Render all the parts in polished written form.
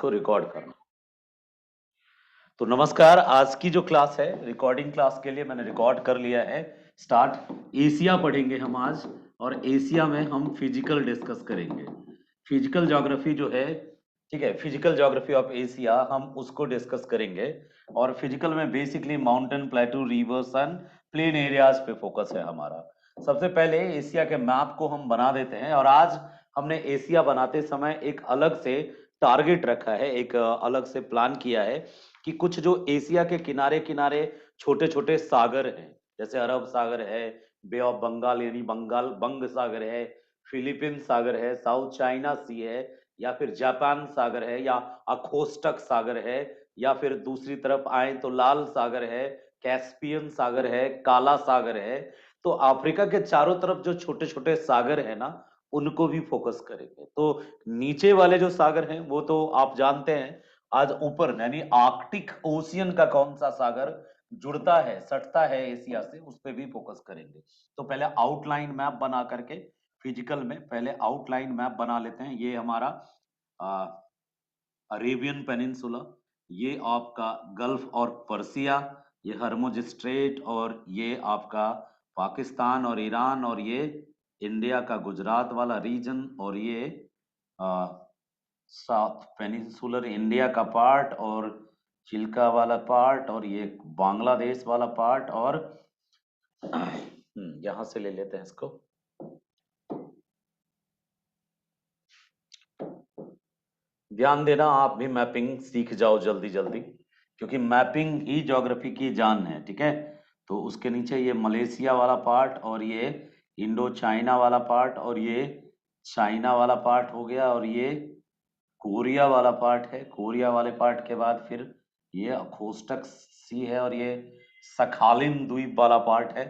को रिकॉर्ड करना। तो नमस्कार, आज की जो क्लास है रिकॉर्डिंग क्लास के लिए मैंने रिकॉर्ड कर लिया है। स्टार्ट। एशिया पढ़ेंगे हम आज, और एशिया में हम फिजिकल डिस्कस करेंगे। फिजिकल ज्योग्राफी जो है, ठीक है, फिजिकल ज्योग्राफी ऑफ एशिया हम उसको डिस्कस करेंगे। और फिजिकल में basically mountain, प्लेटू, reverse and plain areas पे फोकस है हमारा। सबसे पहले एशिया के मैप को हम बना देते हैं, और आज हमने एशिया बनाते समय एक अलग से टारगेट रखा है, एक अलग से प्लान किया है कि कुछ जो एशिया के किनारे किनारे छोटे छोटे सागर हैं, जैसे अरब सागर है, बे ऑफ बंगाल यानी बंगाल बंग सागर है, फिलीपीन सागर है, साउथ चाइना सी है, या फिर जापान सागर है, या अखोस्टक सागर है, या फिर दूसरी तरफ आए तो लाल सागर है, कैस्पियन सागर है, काला सागर है। तो अफ्रीका के चारों तरफ जो छोटे छोटे सागर है ना, उनको भी फोकस करेंगे। तो नीचे वाले जो सागर हैं वो तो आप जानते हैं। आज ऊपर यानी आर्कटिक ओशियन का कौन सा सागर जुड़ता है, सटता है एशिया से, उस पर भी फोकस करेंगे। तो पहले आउटलाइन मैप बना करके, फिजिकल में पहले आउटलाइन मैप बना लेते हैं। ये हमारा अरेबियन पेनिनसुला, ये आपका गल्फ और पर्सिया, ये हरमुज स्ट्रेट, और ये आपका पाकिस्तान और ईरान, और ये इंडिया का गुजरात वाला रीजन, और ये साउथ पेनिनसुलर इंडिया का पार्ट, और चिल्का वाला पार्ट, और ये बांग्लादेश वाला पार्ट, और यहां से ले लेते हैं इसको। ध्यान देना, आप भी मैपिंग सीख जाओ जल्दी जल्दी, क्योंकि मैपिंग ही ज्योग्राफी की जान है, ठीक है। तो उसके नीचे ये मलेशिया वाला पार्ट, और ये इंडो चाइना वाला पार्ट, और ये चाइना वाला पार्ट हो गया, और ये कोरिया वाला पार्ट है। कोरिया वाले पार्ट के बाद फिर ये अखोस्टक सी है, और ये सखालिन द्वीप वाला पार्ट है,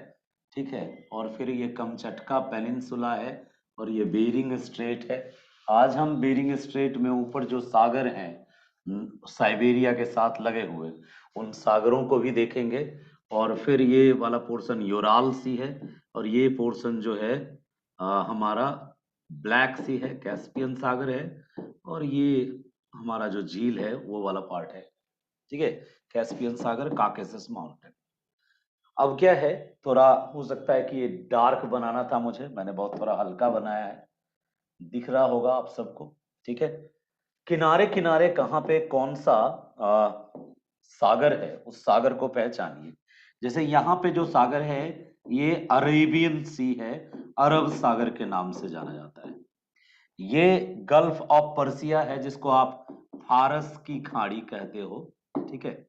ठीक है। और फिर ये कमचटका पेनिनसुला है, और ये बेरिंग स्ट्रेट है। आज हम बेरिंग स्ट्रेट में ऊपर जो सागर हैं, साइबेरिया के साथ लगे हुए, उन सागरों को भी देखेंगे। और फिर ये वाला पोर्शन यूराल सी है, और ये पोर्शन जो है हमारा ब्लैक सी है, कैस्पियन सागर है, और ये हमारा जो झील है वो वाला पार्ट है, ठीक है। कैस्पियन सागर, काकेसस माउंटेन। अब क्या है, थोड़ा हो सकता है कि ये डार्क बनाना था मुझे, मैंने बहुत थोड़ा हल्का बनाया है, दिख रहा होगा आप सबको, ठीक है। किनारे किनारे कहाँ पे कौन सा सागर है, उस सागर को पहचानिए। जैसे यहाँ पे जो सागर है, ये अरेबियन सी है, अरब सागर के नाम से जाना जाता है। ये गल्फ ऑफ पर्सिया है, जिसको आप फारस की खाड़ी कहते हो, ठीक है।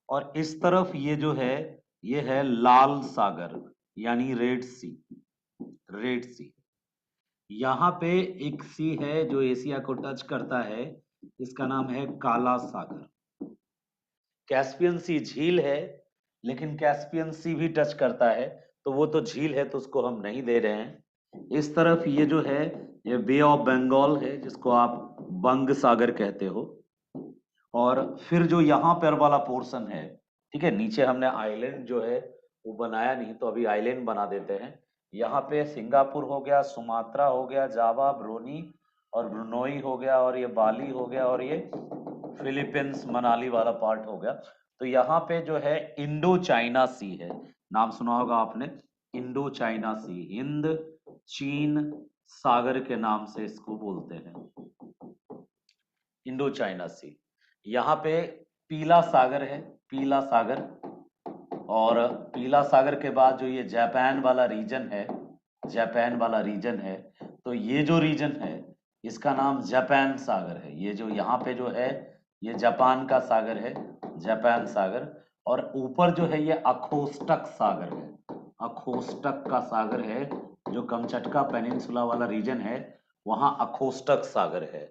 और इस तरफ ये जो है, ये है लाल सागर, यानी रेड सी, रेड सी। यहाँ पे एक सी है जो एशिया को टच करता है, इसका नाम है काला सागर। कैस्पियन सी झील है, लेकिन कैस्पियन सी भी टच करता है, तो वो तो झील है, तो उसको हम नहीं दे रहे हैं। इस तरफ ये जो है, ये बे ऑफ बंगाल है, जिसको आप बंग सागर कहते हो। और फिर जो यहाँ पर वाला पोर्शन है, ठीक है, नीचे हमने आइलैंड जो है वो बनाया नहीं, तो अभी आइलैंड बना देते हैं। यहाँ पे सिंगापुर हो गया, सुमात्रा हो गया, जावा, ब्रोनी और ब्रुनोई हो गया, और ये बाली हो गया, और ये फिलीपींस मनाली वाला पार्ट हो गया। तो यहाँ पे जो है इंडो चाइना सी है, नाम सुना होगा आपने, इंडो चाइना सी, हिंद चीन सागर के नाम से इसको बोलते हैं, इंडो चाइना सी। यहाँ पे पीला सागर है, पीला सागर। और पीला सागर के बाद जो ये जापान वाला रीजन है, जापान वाला रीजन है, तो ये जो रीजन है इसका नाम जापान सागर है। ये जो यहाँ पे जो है, ये जापान का सागर है, जापान सागर। और ऊपर जो है ये अखोस्टक सागर है, अखोस्टक का सागर है, जो कमचटका पेनिनसुला वाला रीजन है, वहाँ अखोस्टक सागर है,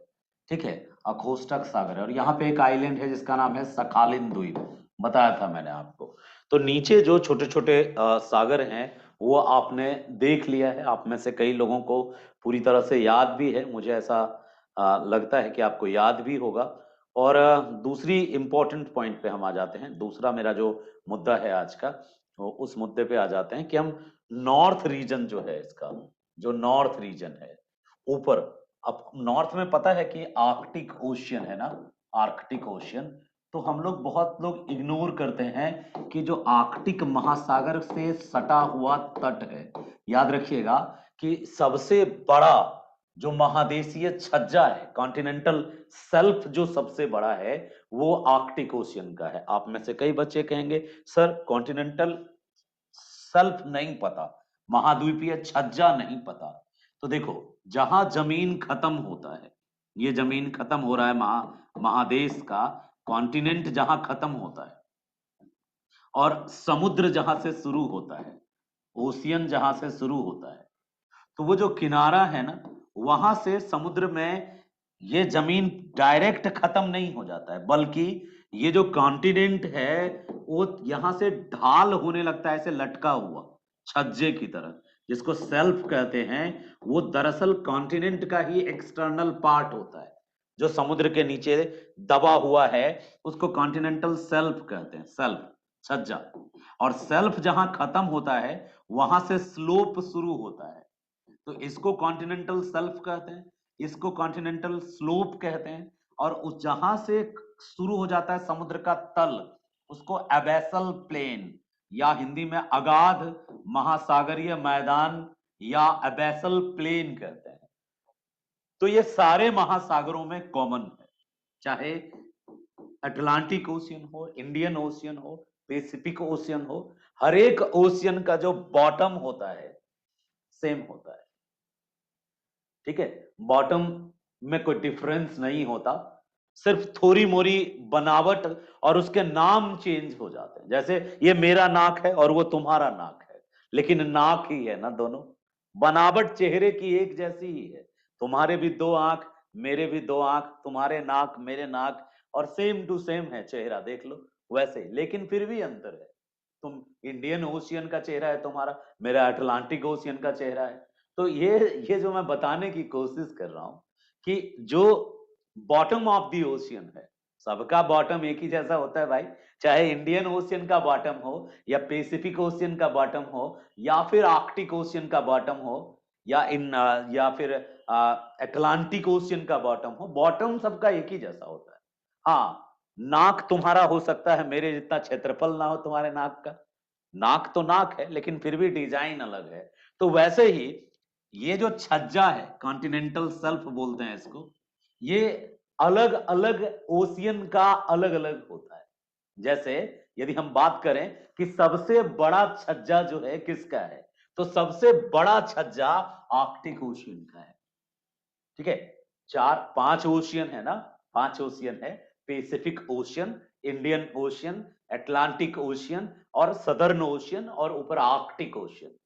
ठीक है। अखोस्टक सागर है, और यहाँ पे एक आइलैंड है जिसका नाम है सखालिन द्वीप, बताया था मैंने आपको। तो नीचे जो छोटे छोटे सागर हैं वो आपने देख लिया है, आप में से कई लोगों को पूरी तरह से याद भी है, मुझे ऐसा लगता है कि आपको याद भी होगा। और दूसरी इंपॉर्टेंट पॉइंट पे हम आ जाते हैं, दूसरा मेरा जो मुद्दा है आज का, तो उस मुद्दे पे आ जाते हैं कि हम नॉर्थ रीजन जो है इसका, जो नॉर्थ रीजन है ऊपर, अब नॉर्थ में पता है कि आर्कटिक ओशियन है ना, आर्कटिक ओशियन। तो हम लोग बहुत लोग इग्नोर करते हैं कि जो आर्कटिक महासागर से सटा हुआ तट है, याद रखिएगा कि सबसे बड़ा जो महादेशीय छज्जा है, कॉन्टिनेंटल सेल्फ जो सबसे बड़ा है वो आर्कटिक ओशियन का है। आप में से कई बच्चे कहेंगे सर कॉन्टिनेंटल सेल्फ नहीं पता, महाद्वीपीय छज्जा नहीं पता। तो देखो, जहां जमीन खत्म होता है, ये जमीन खत्म हो रहा है महादेश का, कॉन्टिनेंट जहां खत्म होता है और समुद्र जहां से शुरू होता है, ओशियन जहां से शुरू होता है, तो वो जो किनारा है ना, वहां से समुद्र में ये जमीन डायरेक्ट खत्म नहीं हो जाता है, बल्कि ये जो कॉन्टिनेंट है वो यहां से ढाल होने लगता है, ऐसे लटका हुआ छज्जे की तरह, जिसको सेल्फ कहते हैं। वो दरअसल कॉन्टिनेंट का ही एक्सटर्नल पार्ट होता है, जो समुद्र के नीचे दबा हुआ है, उसको कॉन्टिनेंटल सेल्फ कहते हैं, सेल्फ छज्जा। और सेल्फ जहां खत्म होता है वहां से स्लोप शुरू होता है, तो इसको कॉन्टिनेंटल सेल्फ कहते हैं, इसको कॉन्टिनेंटल स्लोप कहते हैं। और उस जहां से शुरू हो जाता है समुद्र का तल, उसको एबेसल प्लेन या हिंदी में अगाध महासागरीय मैदान या एबेसल प्लेन कहते हैं। तो ये सारे महासागरों में कॉमन है, चाहे अटलांटिक ओशियन हो, इंडियन ओशियन हो, पैसिफिक ओशियन हो, हर एक ओशियन का जो बॉटम होता है सेम होता है। ठीक है, बॉटम में कोई डिफरेंस नहीं होता, सिर्फ थोड़ी मोरी बनावट और उसके नाम चेंज हो जाते हैं। जैसे ये मेरा नाक है और वो तुम्हारा नाक है, लेकिन नाक ही है ना दोनों, बनावट चेहरे की एक जैसी ही है। तुम्हारे भी दो आंख, मेरे भी दो आंख, तुम्हारे नाक मेरे नाक, और सेम टू सेम है चेहरा, देख लो वैसे, लेकिन फिर भी अंतर है। तुम इंडियन ओशियन का चेहरा है तुम्हारा, मेरा अटलांटिक ओशियन का चेहरा है। तो ये जो मैं बताने की कोशिश कर रहा हूं कि जो बॉटम ऑफ द ओशियन है, सबका बॉटम एक ही जैसा होता है भाई, चाहे इंडियन ओशियन का बॉटम हो या पैसिफिक ओशियन का बॉटम हो या फिर आर्कटिक ओशियन का बॉटम हो या फिर अटलांटिक ओशियन का बॉटम हो, बॉटम सबका एक ही जैसा होता है। हाँ, नाक तुम्हारा हो सकता है मेरे जितना क्षेत्रफल ना हो तुम्हारे नाक का, नाक तो नाक है लेकिन फिर भी डिजाइन अलग है। तो वैसे ही ये जो छज्जा है, कॉन्टिनेंटल शेल्फ बोलते हैं इसको, ये अलग अलग ओशियन का अलग अलग होता है। जैसे यदि हम बात करें कि सबसे बड़ा छज्जा जो है किसका है, तो सबसे बड़ा छज्जा आर्कटिक ओशियन का है। ठीक है, चार पांच ओशियन है ना, पांच ओशियन है, Pacific ocean, Indian ocean, Atlantic ocean और सदर्न ओशियन और ऊपर आर्कटिक ओशियन।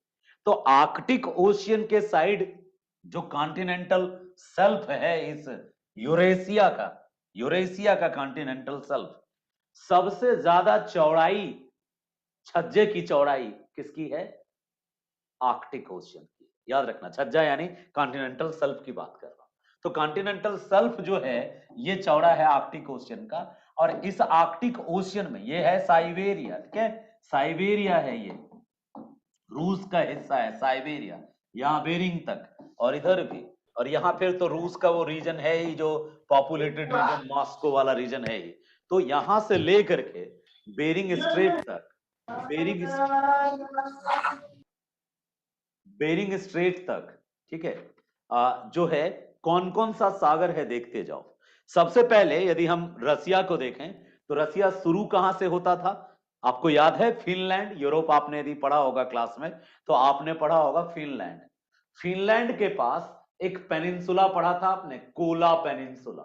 तो आर्कटिक ओशियन के साइड जो कॉन्टिनेंटल शेल्फ है इस यूरेशिया का, यूरेशिया का कॉन्टिनेंटल शेल्फ, सबसे ज्यादा चौड़ाई, छज्जे की चौड़ाई किसकी है, आर्कटिक ओशियन की। याद रखना, छज्जा यानी कॉन्टिनेंटल शेल्फ की बात कर रहा हूं। तो कॉन्टिनेंटल शेल्फ जो है ये चौड़ा है आर्कटिक ओशियन का, और इस आर्कटिक ओशियन में ये है साइबेरिया। ठीक है, साइबेरिया है, ये रूस का हिस्सा है साइबेरिया, यहाँ बेरिंग तक, और इधर भी, और यहाँ फिर तो रूस का वो रीजन है ही जो पॉपुलेटेड रीजन, मॉस्को वाला रीजन है ही। तो यहां से लेकर के बेरिंग स्ट्रेट तक, बेरिंग बेरिंग स्ट्रेट तक, ठीक है, जो है कौन कौन सा सागर है देखते जाओ। सबसे पहले यदि हम रसिया को देखें तो रसिया शुरू कहां से होता था, आपको याद है, फिनलैंड। यूरोप आपने यदि पढ़ा होगा क्लास में तो आपने पढ़ा होगा फिनलैंड। फिनलैंड के पास एक पेनिनसुला पढ़ा था आपने, कोला पेनिनसुला।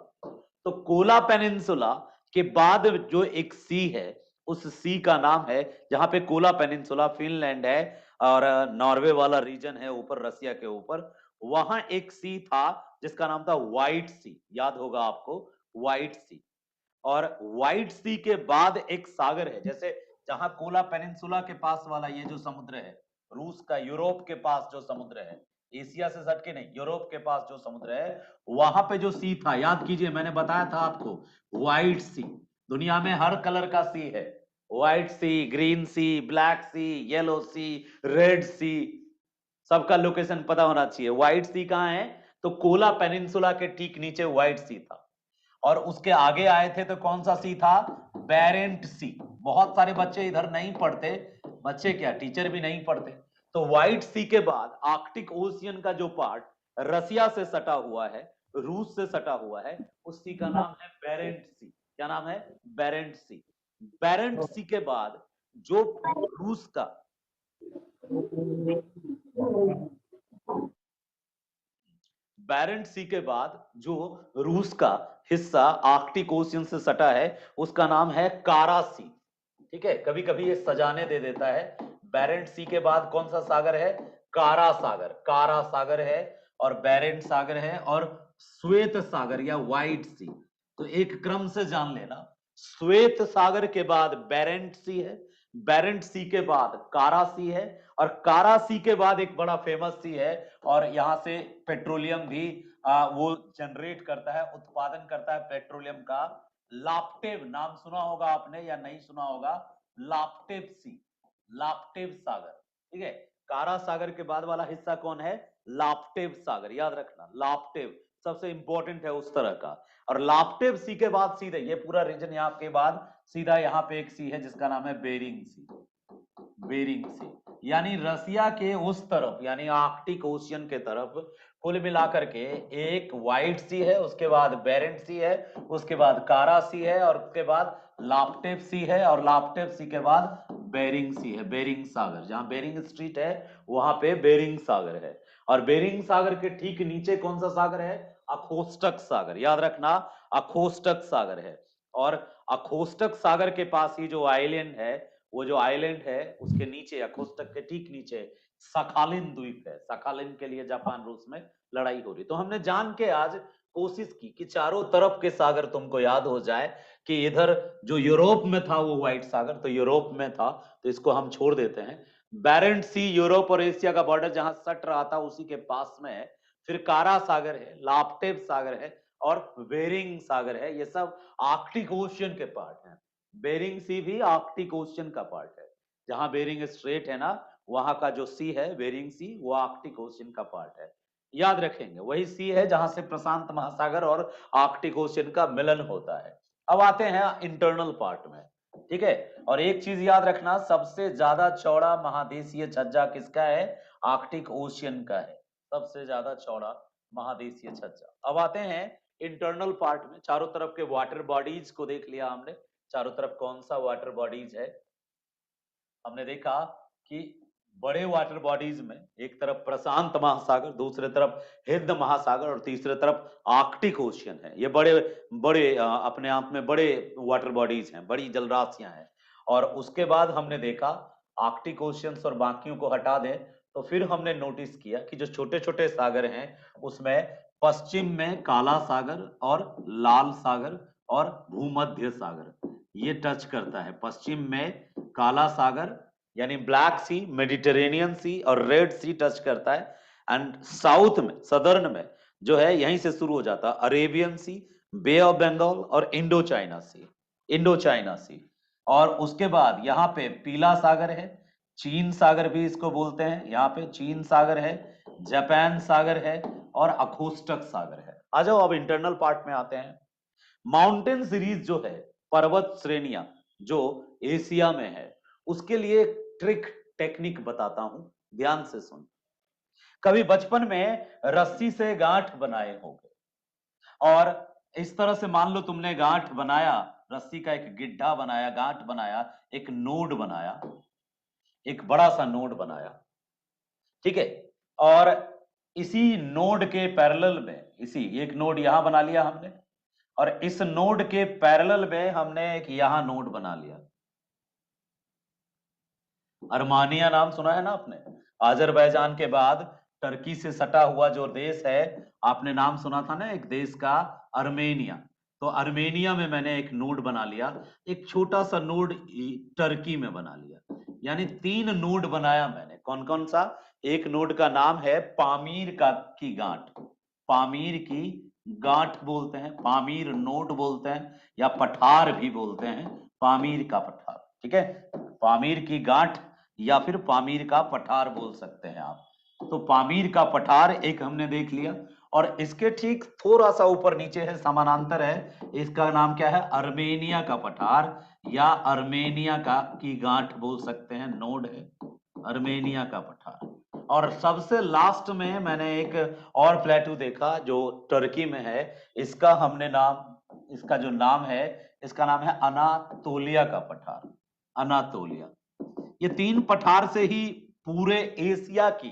तो कोला पेनिनसुला के बाद जो एक सी है, उस सी का नाम है, जहां पे कोला पेनिनसुला फिनलैंड है और नॉर्वे वाला रीजन है ऊपर रसिया के ऊपर, वहां एक सी था जिसका नाम था व्हाइट सी, याद होगा आपको, व्हाइट सी। और व्हाइट सी के बाद एक सागर है, जैसे जहां कोला पेनिनसुला के पास वाला ये जो समुद्र है, रूस का, यूरोप के पास जो समुद्र है, एशिया से सटके नहीं, यूरोप के पास जो समुद्र है, वहां पे जो सी था, याद कीजिए मैंने बताया था आपको, व्हाइट सी। दुनिया में हर कलर का सी है, व्हाइट सी, ग्रीन सी, ब्लैक सी, येलो सी, रेड सी, सबका लोकेशन पता होना चाहिए। व्हाइट सी कहाँ है, तो कोला पेनिनसुला के ठीक नीचे व्हाइट सी था, और उसके आगे आए थे तो कौन सा सी था? बेरेंट सी। बहुत सारे बच्चे इधर नहीं पढ़ते, बच्चे क्या टीचर भी नहीं पढ़ते। तो व्हाइट सी के बाद आर्कटिक ओशियन का जो पार्ट रसिया से सटा हुआ है, रूस से सटा हुआ है, उस सी का नाम है बेरेंट सी। क्या नाम है? बेरेंट सी। बेरेंट सी के बाद जो रूस का बेरेंट सी के बाद जो रूस का हिस्सा आर्कटिक ओशियन से सटा है उसका नाम है कारा सी। ठीक है, कभी कभी ये सजाने दे देता है। बेरेंट सी के बाद कौन सा सागर है? कारा सागर। कारा सागर है, और बेरेंट सागर है, और श्वेत सागर या व्हाइट सी। तो एक क्रम से जान लेना, श्वेत सागर के बाद बेरेंट सी है, बेरेंट सी के बाद कारा सी है, और कारा सी के बाद एक बड़ा फेमस सी है, और यहां से पेट्रोलियम भी वो जनरेट करता है, उत्पादन करता है पेट्रोलियम का। लाप्टेव नाम सुना होगा आपने या नहीं सुना होगा? लाप्टेव सी, लाप्टेव सागर। ठीक है, कारा सागर के बाद वाला हिस्सा कौन है? लाप्टेव सागर। याद रखना, लाप्टेव सबसे इंपॉर्टेंट है उस तरह का। और लाप्टेव सी के बाद सीधे ये पूरा रीजन यहाँ के बाद सीधा यहाँ पे एक सी है जिसका नाम है बेरिंग सी। बेरिंग सी यानी रसिया के उस तरफ, यानी आर्कटिक ओशियन के तरफ कुल मिलाकर के एक व्हाइट सी है, उसके बाद बेरेंट सी है, उसके बाद कारा सी है, और उसके बाद लाप्टेव सी है, और लाप्टेव सी के बाद बेरिंग सी है। बेरिंग सागर, जहां बेरिंग स्ट्रीट है वहां पे बेरिंग सागर है। और बेरिंग सागर के ठीक नीचे कौन सा सागर है? अखोस्टक सागर। याद रखना, अखोस्टक सागर है। और अखोस्टक सागर के पास ही जो आइलैंड है, वो जो आइलैंड है उसके नीचे, अखोस्टक के ठीक नीचे सखालिन द्वीप है। सखालिन के लिए जापान रूस में लड़ाई हो रही। तो हमने जान के आज कोशिश की कि चारों तरफ के सागर तुमको याद हो जाए, कि इधर जो यूरोप में था वो व्हाइट सागर तो यूरोप में था, तो इसको हम छोड़ देते हैं। बेरेंट सी यूरोप और एशिया का बॉर्डर जहां सट रहा था उसी के पास में है। फिर कारा सागर है, लाप्टेव सागर है, और बेरिंग सागर है। ये सब आर्कटिक ओशियन के पार्ट हैं। बेरिंग सी भी आर्कटिक ओशियन का पार्ट है। जहां बेरिंग स्ट्रेट है ना, वहां का जो सी है बेरिंग सी, वो आर्कटिक ओशियन का पार्ट है। याद रखेंगे, वही सी है जहां से प्रशांत महासागर और आर्कटिक ओशियन का मिलन होता है। अब आते हैं इंटरनल पार्ट में। ठीक है, और एक चीज याद रखना, सबसे ज्यादा चौड़ा महादेशीय छज्जा किसका है? आर्कटिक ओशियन का है, सबसे ज्यादा चौड़ा महादेशीय छज्जा। अब आते हैं इंटरनल पार्ट में। चारों तरफ के वाटर बॉडीज को देख लिया हमने। चारों तरफ कौन सा वाटर बॉडीज है? हमने देखा कि बड़े वाटर बॉडीज में एक तरफ प्रशांत महासागर, दूसरे तरफ हिंद महासागर, और तीसरे तरफ आर्कटिक ओशियन है। ये बड़े बड़े अपने आप में बड़े वाटर बॉडीज हैं, बड़ी जलराशियां हैं। और उसके बाद हमने देखा आर्कटिक ओशियंस और बाकियों को हटा दें, तो फिर हमने नोटिस किया कि जो छोटे छोटे सागर हैं उसमें पश्चिम में काला सागर और लाल सागर और भूमध्य सागर ये टच करता है। पश्चिम में काला सागर यानी ब्लैक सी, मेडिटेरेनियन सी और रेड सी टच करता है। एंड साउथ में, सदर्न में जो है यहीं से शुरू हो जाता है Arabian Sea, Bay of Bengal और Indo China Sea. Indo China Sea. और उसके बाद यहाँ पे पीला सागर है, चीन सागर भी इसको बोलते हैं। यहाँ पे चीन सागर है, जापान सागर है, और अखोस्टक सागर है। आ जाओ अब इंटरनल पार्ट में आते हैं। माउंटेन सीरीज जो है, पर्वत श्रेणियां जो एशिया में है, उसके लिए एक ट्रिक टेक्निक बताता हूं, ध्यान से सुन। कभी बचपन में रस्सी से गांठ बनाए होंगे, और इस तरह से मान लो तुमने गांठ बनाया, रस्सी का एक गिड्ढा बनाया, गांठ बनाया, एक नोड बनाया, एक बड़ा सा नोड बनाया। ठीक है, और इसी नोड के पैरेलल में, इसी एक नोड यहां बना लिया हमने, और इस नोड के पैरेलल में हमने एक यहां नोड बना लिया। अर्मानिया नाम सुना है ना आपने? अजरबैजान के बाद टर्की से सटा हुआ जो देश है, आपने नाम सुना था ना एक देश का, अर्मेनिया। तो अर्मेनिया में मैंने एक नोड बना लिया, एक छोटा सा नोड टर्की में बना लिया। यानी 3 नोड बनाया मैंने। कौन कौन सा? एक नोड का नाम है पामीर का की गांठ, पामीर की गांठ बोलते हैं, पामीर नोड बोलते हैं, या पठार भी बोलते हैं, पामीर का पठार। ठीक है, पामीर की गांठ या फिर पामीर का पठार बोल सकते हैं आप। तो पामीर का पठार एक हमने देख लिया। और इसके ठीक थोड़ा सा ऊपर नीचे है, समानांतर है, इसका नाम क्या है, अर्मेनिया का पठार या अर्मेनिया का की गांठ बोल सकते हैं, नोड है अर्मेनिया का पठार। और सबसे लास्ट में मैंने एक और प्लेटू देखा जो तुर्की में है, इसका हमने नाम, इसका जो नाम है, इसका नाम है अनातोलिया का पठार, अनातोलिया। ये 3 पठार से ही पूरे एशिया की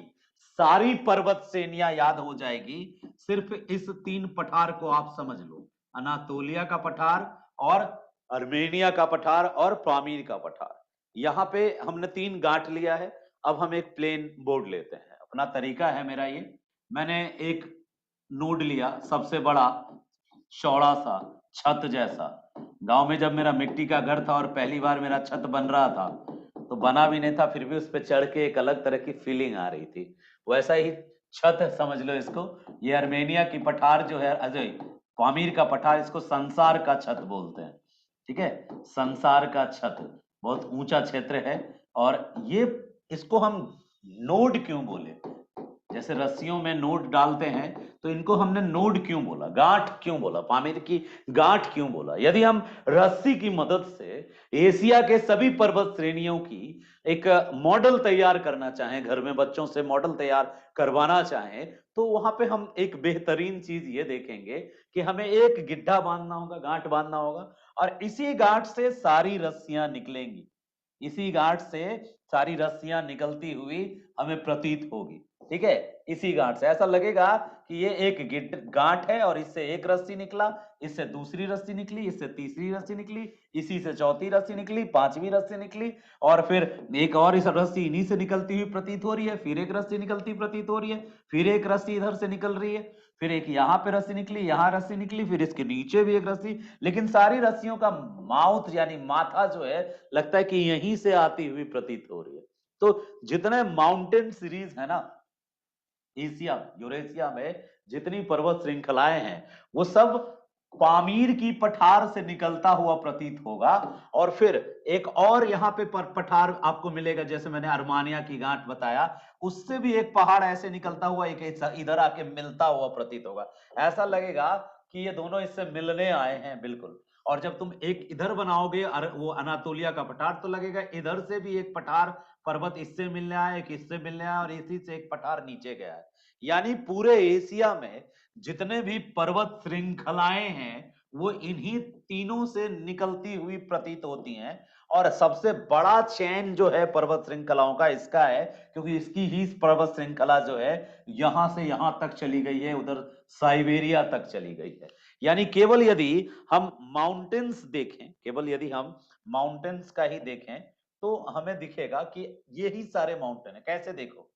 सारी पर्वत श्रेणियां याद हो जाएगी, सिर्फ इस 3 पठार को आप समझ लो, अनातोलिया का पठार और अर्मेनिया का पठार और पामीर का पठार। यहाँ पे हमने 3 गांठ लिया है। अब हम एक प्लेन बोर्ड लेते हैं, अपना तरीका है मेरा ये, मैंने एक नोड लिया सबसे बड़ा, चौड़ा सा, छत जैसा। गांव में जब मेरा मिट्टी का घर था और पहली बार मेरा छत बन रहा था, तो बना भी नहीं था, फिर भी उस पर चढ़ के एक अलग तरह की फीलिंग आ रही थी। वैसा ही छत समझ लो इसको। ये अर्मेनिया की पठार जो है, अजय पामीर का पठार, इसको संसार का छत बोलते हैं, ठीक है, संसार का छत, बहुत ऊंचा क्षेत्र है। और ये, इसको हम नोड क्यों बोले, जैसे रस्सियों में नोड डालते हैं, तो इनको हमने नोड क्यों बोला, गांठ क्यों बोला, पामीर की गांठ क्यों बोला। यदि हम रस्सी की मदद से एशिया के सभी पर्वत श्रेणियों की एक मॉडल तैयार करना चाहें, घर में बच्चों से मॉडल तैयार करवाना चाहें, तो वहां पे हम एक बेहतरीन चीज ये देखेंगे कि हमें एक गिड्ढा बांधना होगा, गांठ बांधना होगा, और इसी गांठ से सारी रस्सियां निकलेंगी, इसी गांठ से सारी रस्सियां निकलती हुई हमें प्रतीत होगी, ठीक है। इसी गांठ से ऐसा लगेगा कि ये एक गांठ है और इससे एक रस्सी निकला, इससे दूसरी रस्सी निकली, इससे तीसरी रस्सी निकली, इसी से चौथी रस्सी निकली, पांचवी रस्सी निकली, और फिर एक और इस रस्सी इन्हीं से निकलती हुई प्रतीत हो रही है, फिर एक रस्सी निकलती प्रतीत हो रही है, फिर एक रस्सी इधर से निकल रही है, फिर एक यहाँ पे रस्सी निकली, यहाँ रस्सी निकली, फिर इसके नीचे भी एक रस्सी। लेकिन सारी रस्सियों का माउथ यानी माथा जो है, लगता है कि यहीं से आती हुई प्रतीत हो रही है। तो जितने माउंटेन सीरीज है ना एशिया यूरेशिया में, जितनी पर्वत श्रृंखलाएं हैं, वो सब पामीर की पठार से निकलता हुआ प्रतीत होगा। और फिर एक और यहाँ पे पठार आपको मिलेगा, जैसे मैंने अर्मानिया की गांठ बताया, उससे भी एक पहाड़ ऐसे निकलता हुआ एक इधर आके मिलता हुआ प्रतीत होगा। ऐसा लगेगा कि ये दोनों इससे मिलने आए हैं, बिल्कुल। और जब तुम एक इधर बनाओगे वो अनातोलिया का पठार, तो लगेगा इधर से भी एक पठार पर्वत इससे मिलने आया, एक इससे मिलने आया, और इसी से एक पठार नीचे गया है। यानी पूरे एशिया में जितने भी पर्वत श्रृंखलाएं हैं, वो इन्हीं तीनों से निकलती हुई प्रतीत होती हैं। और सबसे बड़ा चेन जो है पर्वत श्रृंखलाओं का इसका है, क्योंकि इसकी ही पर्वत श्रृंखला जो है यहां से यहां तक चली गई है, उधर साइबेरिया तक चली गई है। यानी केवल यदि हम माउंटेन्स देखें, केवल यदि हम माउंटेन्स का ही देखें, तो हमें दिखेगा कि ये ही सारे माउंटेन है। कैसे, देखो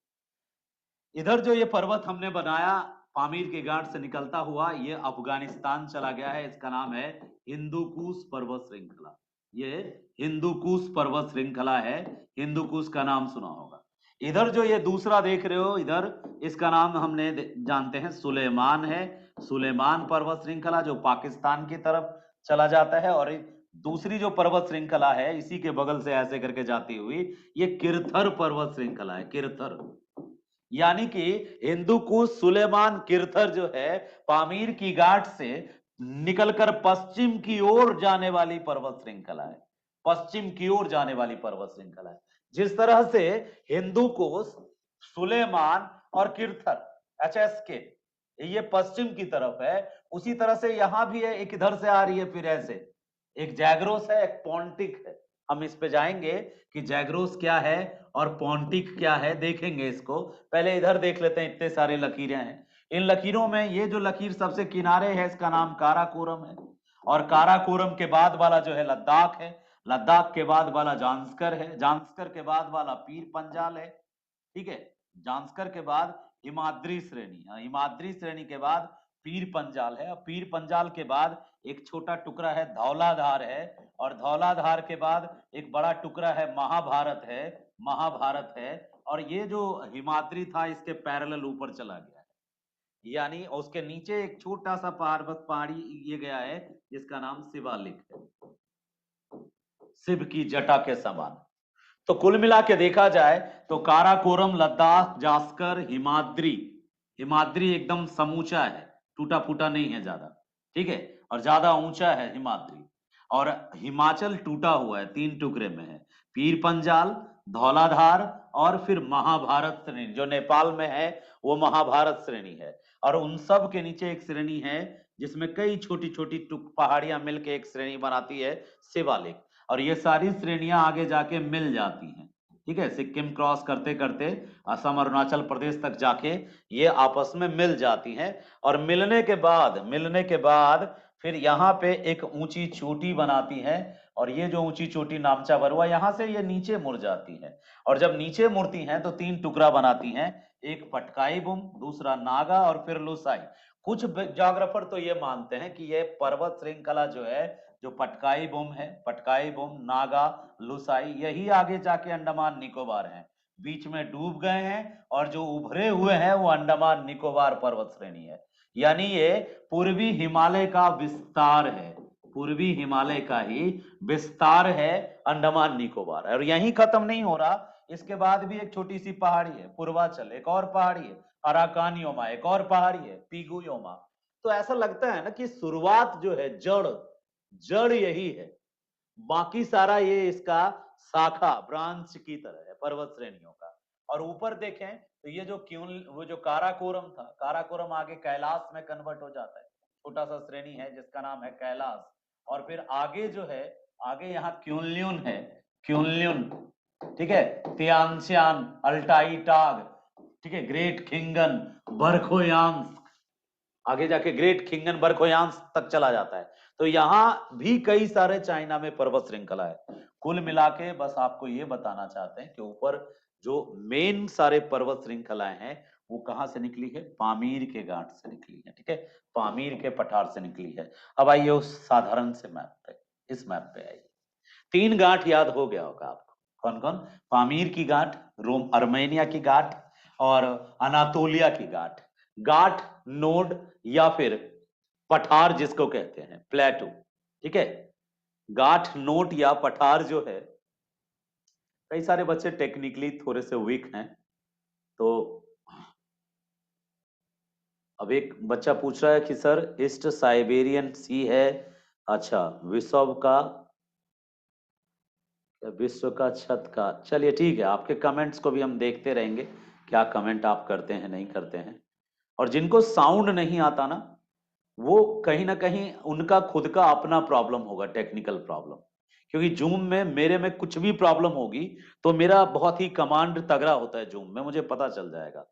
इधर जो ये पर्वत हमने बनाया पामीर के गांठ से निकलता हुआ, ये अफगानिस्तान चला गया है, इसका नाम है हिंदू कुश पर्वत श्रृंखला। ये हिंदू कुश पर्वत श्रृंखला है, हिंदू कुश का नाम सुना होगा। इधर जो ये दूसरा देख रहे हो इधर, इसका नाम हमने जानते हैं सुलेमान है, सुलेमान पर्वत श्रृंखला, जो पाकिस्तान की तरफ चला जाता है। और दूसरी जो पर्वत श्रृंखला है इसी के बगल से ऐसे करके जाती हुई, ये किरथर पर्वत श्रृंखला है, किरथर। यानी कि हिंदू कुश सुलेमान किरथर जो है पामीर की गांठ से निकलकर पश्चिम की ओर जाने वाली पर्वत श्रृंखला है, पश्चिम की ओर जाने वाली पर्वत श्रृंखला है। जिस तरह से हिंदू कुश, सुलेमान और किरथर, HSK, ये पश्चिम की तरफ है, उसी तरह से यहां भी है, एक इधर से आ रही है, फिर ऐसे एक जैग्रोस है, एक पॉन्टिक है। हम इस पे जाएंगे कि जैग्रोस क्या है और पॉन्टिक क्या है, देखेंगे इसको। पहले इधर देख लेते हैं, इतने सारे लकीरें हैं। इन लकीरों में ये जो लकीर सबसे किनारे है, इसका नाम काराकोरम है। और काराकोरम के बाद वाला जो है लद्दाख है, लद्दाख के बाद वाला जांस्कर है, जांस्कर के बाद वाला पीर पंजाल है, ठीक है। जांस्कर के बाद हिमाद्री श्रेणी, हिमाद्री श्रेणी के बाद पीर पंजाल है, और पीर पंजाल के बाद एक छोटा टुकड़ा है धौलाधार है, और धौलाधार के बाद एक बड़ा टुकड़ा है महाभारत है, महाभारत है। और ये जो हिमाद्री था इसके पैरेलल ऊपर चला गया है, यानी उसके नीचे एक छोटा सा पर्वत पहाड़ी ये गया है, जिसका नाम शिवालिक है, शिव की जटा के समान। तो कुल मिला के देखा जाए तो काराकोरम, लद्दाख, जास्कर, हिमाद्री, हिमाद्री एकदम समूचा है, टूटा फूटा नहीं है ज्यादा, ठीक है, और ज्यादा ऊंचा है हिमाद्री। और हिमाचल टूटा हुआ है, 3 टुकड़े में है, पीर पंजाल, धौलाधार और फिर महाभारत श्रेणी जो नेपाल में है, वो महाभारत श्रेणी है। और उन सब के नीचे एक श्रेणी है जिसमें कई छोटी छोटी पहाड़ियां मिलकर एक श्रेणी बनाती है, शिवालिक। और ये सारी श्रेणियां आगे जाके मिल जाती हैं, ठीक है, सिक्किम क्रॉस करते करते असम अरुणाचल प्रदेश तक जाके ये आपस में मिल जाती हैं। और मिलने के बाद फिर यहाँ पे एक ऊंची चोटी बनाती है। और ये जो ऊंची चोटी नामचा बरुआ, यहाँ से ये नीचे मुड़ जाती है। और जब नीचे मुड़ती हैं तो 3 टुकड़ा बनाती हैं, एक पटकाई बुम, दूसरा नागा और फिर लुसाई। कुछ ज्योग्राफर तो ये मानते हैं कि ये पर्वत श्रृंखला जो है, जो पटकाई बुम है, पटकाई बुम, नागा, लुसाई, यही आगे जाके अंडमान निकोबार है, बीच में डूब गए हैं। और जो उभरे हुए हैं वो अंडमान निकोबार पर्वत श्रेणी है। यानी ये पूर्वी हिमालय का विस्तार है, पूर्वी हिमालय का ही विस्तार है अंडमान निकोबार। और यहीं खत्म नहीं हो रहा, इसके बाद भी एक छोटी सी पहाड़ी है पूर्वांचल, एक और पहाड़ी है अराकानियोमा, एक और पहाड़ी है पिगुयोमा। तो ऐसा लगता है ना कि शुरुआत जो है, जड़ जड़ यही है, बाकी सारा ये इसका शाखा ब्रांच की तरह है पर्वत श्रेणियों का। और ऊपर देखें तो ये जो वो जो काराकोरम था, काराकोरम आगे कैलाश में कन्वर्ट हो जाता है, छोटा सा श्रेणी है जिसका नाम है कैलाश। और फिर आगे जो है, आगे यहाँ क्यूनल्यून है, क्यूनल्यून, ठीक है, तियानसियान, अल्टाई टाग, ठीक है, ग्रेट खिंगन, बरखोयांस, आगे जाके ग्रेट खिंगन बरखोयांस तक चला जाता है। तो यहाँ भी कई सारे चाइना में पर्वत श्रृंखला है। कुल मिला के बस आपको ये बताना चाहते हैं कि ऊपर जो मेन सारे पर्वत श्रृंखलाएं हैं वो कहां से निकली है, पामीर के घाट से निकली है, ठीक है, पामीर के पठार से निकली है। अब आइए उस साधारण से मैप पे, इस मैप पे आइए। 3 घाट याद हो गया होगा आपको, कौन कौन? पामीर की घाट, रोम अर्मेनिया की घाट और अनातोलिया की घाट। घाट नोड या फिर पठार जिसको कहते हैं, प्लेटू, ठीक है, गाठ नोट या पठार जो है, कई सारे बच्चे टेक्निकली थोड़े से वीक हैं। तो अब एक बच्चा पूछ रहा है कि सर ईस्ट साइबेरियन सी है, अच्छा, विश्व का छत का, चलिए ठीक है, आपके कमेंट्स को भी हम देखते रहेंगे, क्या कमेंट आप करते हैं नहीं करते हैं। और जिनको साउंड नहीं आता ना, वो कहीं ना कहीं उनका खुद का अपना प्रॉब्लम होगा, टेक्निकल प्रॉब्लम। क्योंकि जूम में मेरे में कुछ भी प्रॉब्लम होगी तो मेरा बहुत ही कमांड तगड़ा होता है जूम में, मुझे पता चल जाएगा।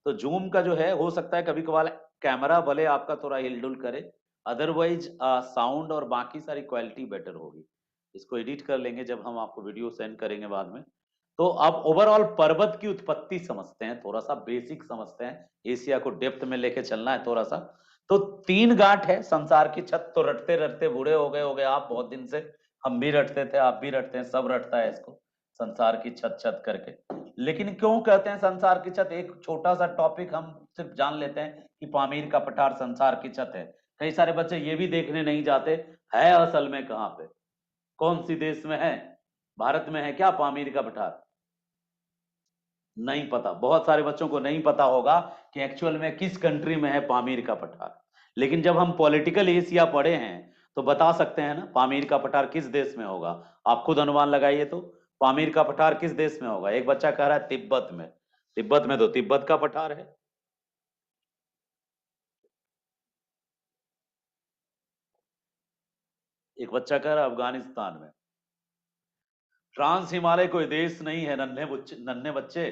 तो जूम का जो है, हो सकता है कभी कभार कैमरा भले आपका थोड़ा हिलडुल करे, अदरवाइज साउंड और बाकी सारी क्वालिटी बेटर होगी। इसको एडिट कर लेंगे जब हम आपको वीडियो सेंड करेंगे बाद में। तो अब ओवरऑल पर्वत की उत्पत्ति समझते हैं, थोड़ा सा बेसिक समझते हैं, एशिया को डेप्थ में लेके चलना है थोड़ा सा। तो 3 घाट है संसार की छत, तो रटते रटते बूढ़े हो गए आप बहुत दिन से, हम भी रटते थे, आप भी रटते हैं, सब रटता है इसको, संसार की छत छत करके। लेकिन क्यों कहते हैं संसार की छत? एक छोटा सा टॉपिक हम सिर्फ जान लेते हैं कि पामीर का पठार संसार की छत है। कई सारे बच्चे ये भी देखने नहीं जाते है असल में कहाँ पे, कौन सी देश में है, भारत में है क्या पामीर का पठार? नहीं पता, बहुत सारे बच्चों को नहीं पता होगा कि एक्चुअल में किस कंट्री में है पामीर का पठार। लेकिन जब हम पॉलिटिकल एशिया पढ़े हैं तो बता सकते हैं ना पामीर का पठार किस देश में होगा। आप खुद अनुमान लगाइए तो, पामीर का पठार किस देश में होगा? एक बच्चा कह रहा है तिब्बत में, तिब्बत में तो तिब्बत का पठार है। एक बच्चा कह रहा है अफगानिस्तान में। ट्रांस हिमालय कोई देश नहीं है नन्हे बच्चे।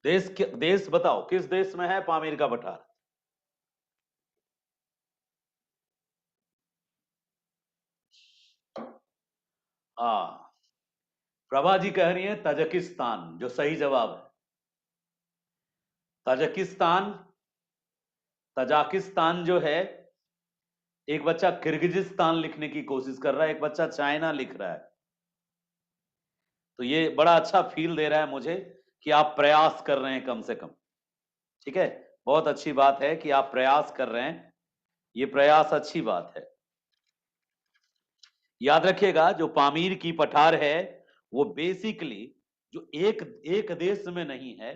देश बताओ किस देश में है पामीर का पठार? हाँ, प्रभा जी कह रही है तजाकिस्तान, जो सही जवाब है। तजाकिस्तान, तजाकिस्तान जो है, एक बच्चा किर्गिजिस्तान लिखने की कोशिश कर रहा है, एक बच्चा चाइना लिख रहा है। तो ये बड़ा अच्छा फील दे रहा है मुझे कि आप प्रयास कर रहे हैं कम से कम, ठीक है, बहुत अच्छी बात है कि आप प्रयास कर रहे हैं, ये प्रयास अच्छी बात है। याद रखिएगा जो पामीर की पठार है वो बेसिकली जो एक एक देश में नहीं है,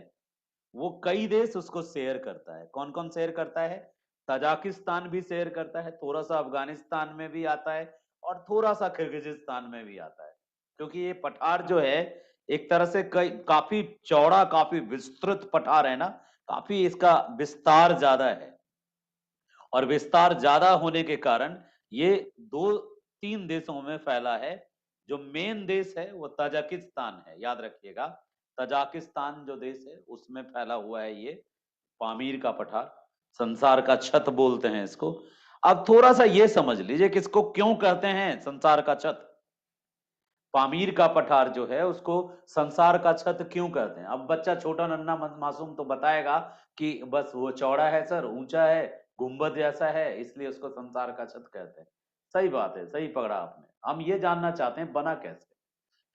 वो कई देश उसको शेयर करता है। कौन कौन शेयर करता है? तजाकिस्तान भी शेयर करता है, थोड़ा सा अफगानिस्तान में भी आता है और थोड़ा सा किर्गिजिस्तान में भी आता है। क्योंकि ये पठार जो है एक तरह से काफी चौड़ा, काफी विस्तृत पठार है ना, काफी इसका विस्तार ज्यादा है। और विस्तार ज्यादा होने के कारण ये 2-3 देशों में फैला है। जो मेन देश है वो तजाकिस्तान है, याद रखिएगा। तजाकिस्तान जो देश है उसमें फैला हुआ है ये पामीर का पठार। संसार का छत बोलते हैं इसको। अब थोड़ा सा ये समझ लीजिए कि इसको क्यों कहते हैं संसार का छत। पामीर का पठार जो है उसको संसार का छत क्यों कहते हैं? अब बच्चा छोटा नन्हा मासूम तो बताएगा कि बस वो चौड़ा है सर, ऊंचा है, गुंबद जैसा है, इसलिए उसको संसार का छत कहते हैं। सही बात है, सही पकड़ा आपने। हम ये जानना चाहते हैं बना कैसे।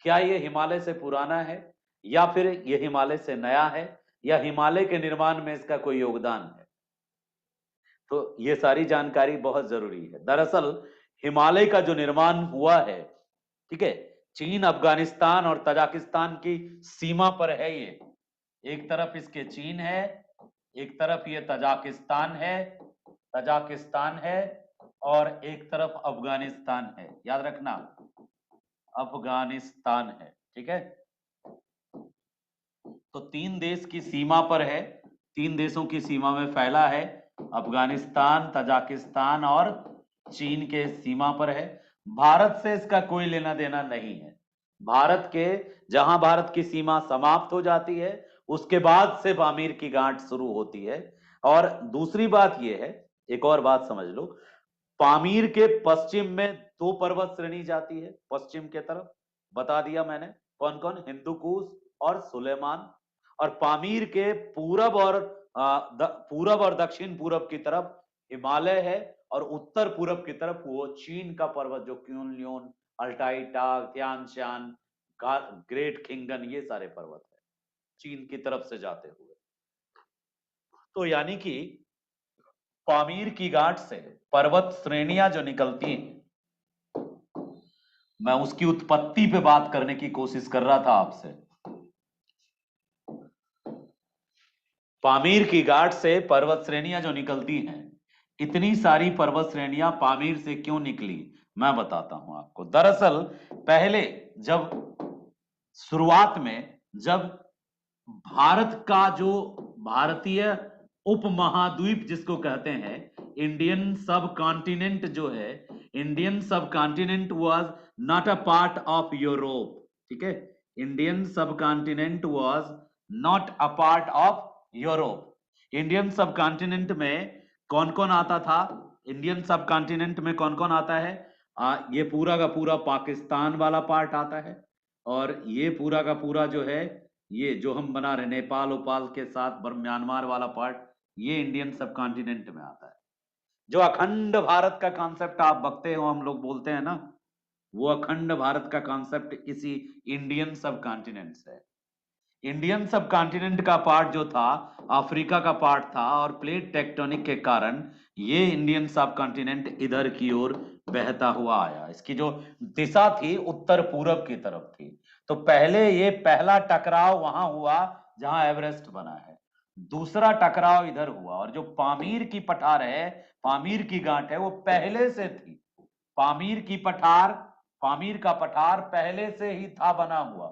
क्या ये हिमालय से पुराना है, या फिर ये हिमालय से नया है, या हिमालय के निर्माण में इसका कोई योगदान है? तो ये सारी जानकारी बहुत जरूरी है। दरअसल हिमालय का जो निर्माण हुआ है, ठीक है, चीन, अफगानिस्तान और तजाकिस्तान की सीमा पर है ये। एक तरफ इसके चीन है, एक तरफ ये तजाकिस्तान है और एक तरफ अफगानिस्तान है। याद रखना, अफगानिस्तान है, ठीक है। तो 3 देश की सीमा पर है, 3 देशों की सीमा में फैला है। अफगानिस्तान, तजाकिस्तान और चीन के सीमा पर है। भारत से इसका कोई लेना देना नहीं है। भारत के, जहां भारत की सीमा समाप्त हो जाती है उसके बाद से पामीर की गांठ शुरू होती है। और दूसरी बात यह है, एक और बात समझ लो, पामीर के पश्चिम में 2 पर्वत श्रेणी जाती है पश्चिम के तरफ, बता दिया मैंने कौन कौन, हिंदू कुश और सुलेमान। और पामीर के पूरब और दक्षिण पूरब की तरफ हिमालय है, और उत्तर पूरब की तरफ वो चीन का पर्वत जो क्यूनल्यून, अल्टाई टाग, त्यान शान, ग्रेट खिंगन, ये सारे पर्वत है चीन की तरफ से जाते हुए। तो यानी कि पामीर की गांठ से पर्वत श्रेणियां जो निकलती हैं, मैं उसकी उत्पत्ति पे बात करने की कोशिश कर रहा था आपसे। पामीर की गांठ से पर्वत श्रेणियां जो निकलती हैं, इतनी सारी पर्वत श्रेणियां पामीर से क्यों निकली, मैं बताता हूं आपको। दरअसल पहले जब शुरुआत में, जब भारत का जो भारतीय उपमहाद्वीप जिसको कहते हैं, इंडियन सब कॉन्टिनेंट जो है, इंडियन सब continent was not a part of Europe, ठीक है। इंडियन सब continent was not a part of Europe. Indian सब कॉन्टिनेंट में कौन कौन आता था? इंडियन सब कॉन्टिनेंट में कौन कौन आता है? ये पूरा का पूरा पाकिस्तान वाला पार्ट आता है, और ये पूरा का पूरा जो है, ये जो हम बना रहे नेपाल उपाल के साथ म्यांमार वाला पार्ट, ये इंडियन सब कॉन्टिनेंट में आता है। जो अखंड भारत का कॉन्सेप्ट आप बकते हो, हम लोग बोलते हैं ना, वो अखंड भारत का कॉन्सेप्ट इसी इंडियन सब कॉन्टिनेंट से है। इंडियन सब कॉन्टिनेंट का पार्ट जो था अफ्रीका का पार्ट था, और प्लेट टेक्टोनिक के कारण ये इंडियन सब कॉन्टिनेंट इधर की ओर बहता हुआ आया। इसकी जो दिशा थी उत्तर पूरब की तरफ थी। तो पहले ये पहला टकराव वहां हुआ जहां एवरेस्ट बना है, दूसरा टकराव इधर हुआ। और जो पामीर की पठार है, पामीर की गांठ है, वो पहले से थी। पामीर की पठार, पामीर का पठार पहले से ही था बना हुआ,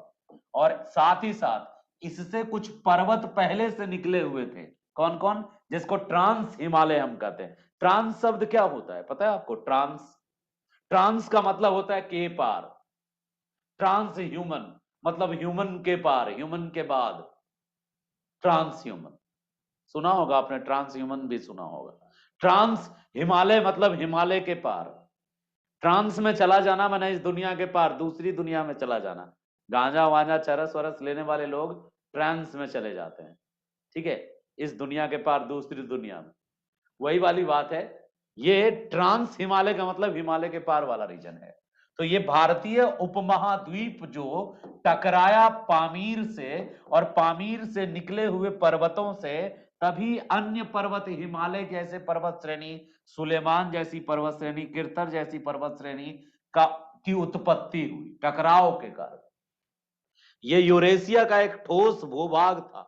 और साथ ही साथ इससे कुछ पर्वत पहले से निकले हुए थे। कौन कौन? जिसको ट्रांस हिमालय हम कहते हैं। ट्रांस शब्द क्या होता है पता है आपको? ट्रांस, ट्रांस का मतलब होता है के पार। ट्रांस ह्यूमन मतलब ह्यूमन के पार, ह्यूमन के बाद, ट्रांस ह्यूमन। सुना होगा आपने, ट्रांस ह्यूमन भी सुना होगा। ट्रांस हिमालय मतलब हिमालय के पार। ट्रांस में चला जाना माने इस दुनिया के पार दूसरी दुनिया में चला जाना। गांजा वांजा चरस वरस लेने वाले लोग ट्रांस में चले जाते हैं, ठीक है, इस दुनिया के पार दूसरी दुनिया में। वही वाली बात है। ये ट्रांस हिमालय का मतलब हिमालय के पार वाला रीजन है। तो ये भारतीय उपमहाद्वीप जो टकराया पामीर से, और पामीर से निकले हुए पर्वतों से, तभी अन्य पर्वत, हिमालय जैसे पर्वत श्रेणी, सुलेमान जैसी पर्वत श्रेणी, किरतर जैसी पर्वत श्रेणी का की उत्पत्ति हुई टकराव के कारण। ये यूरेशिया का एक ठोस भूभाग था,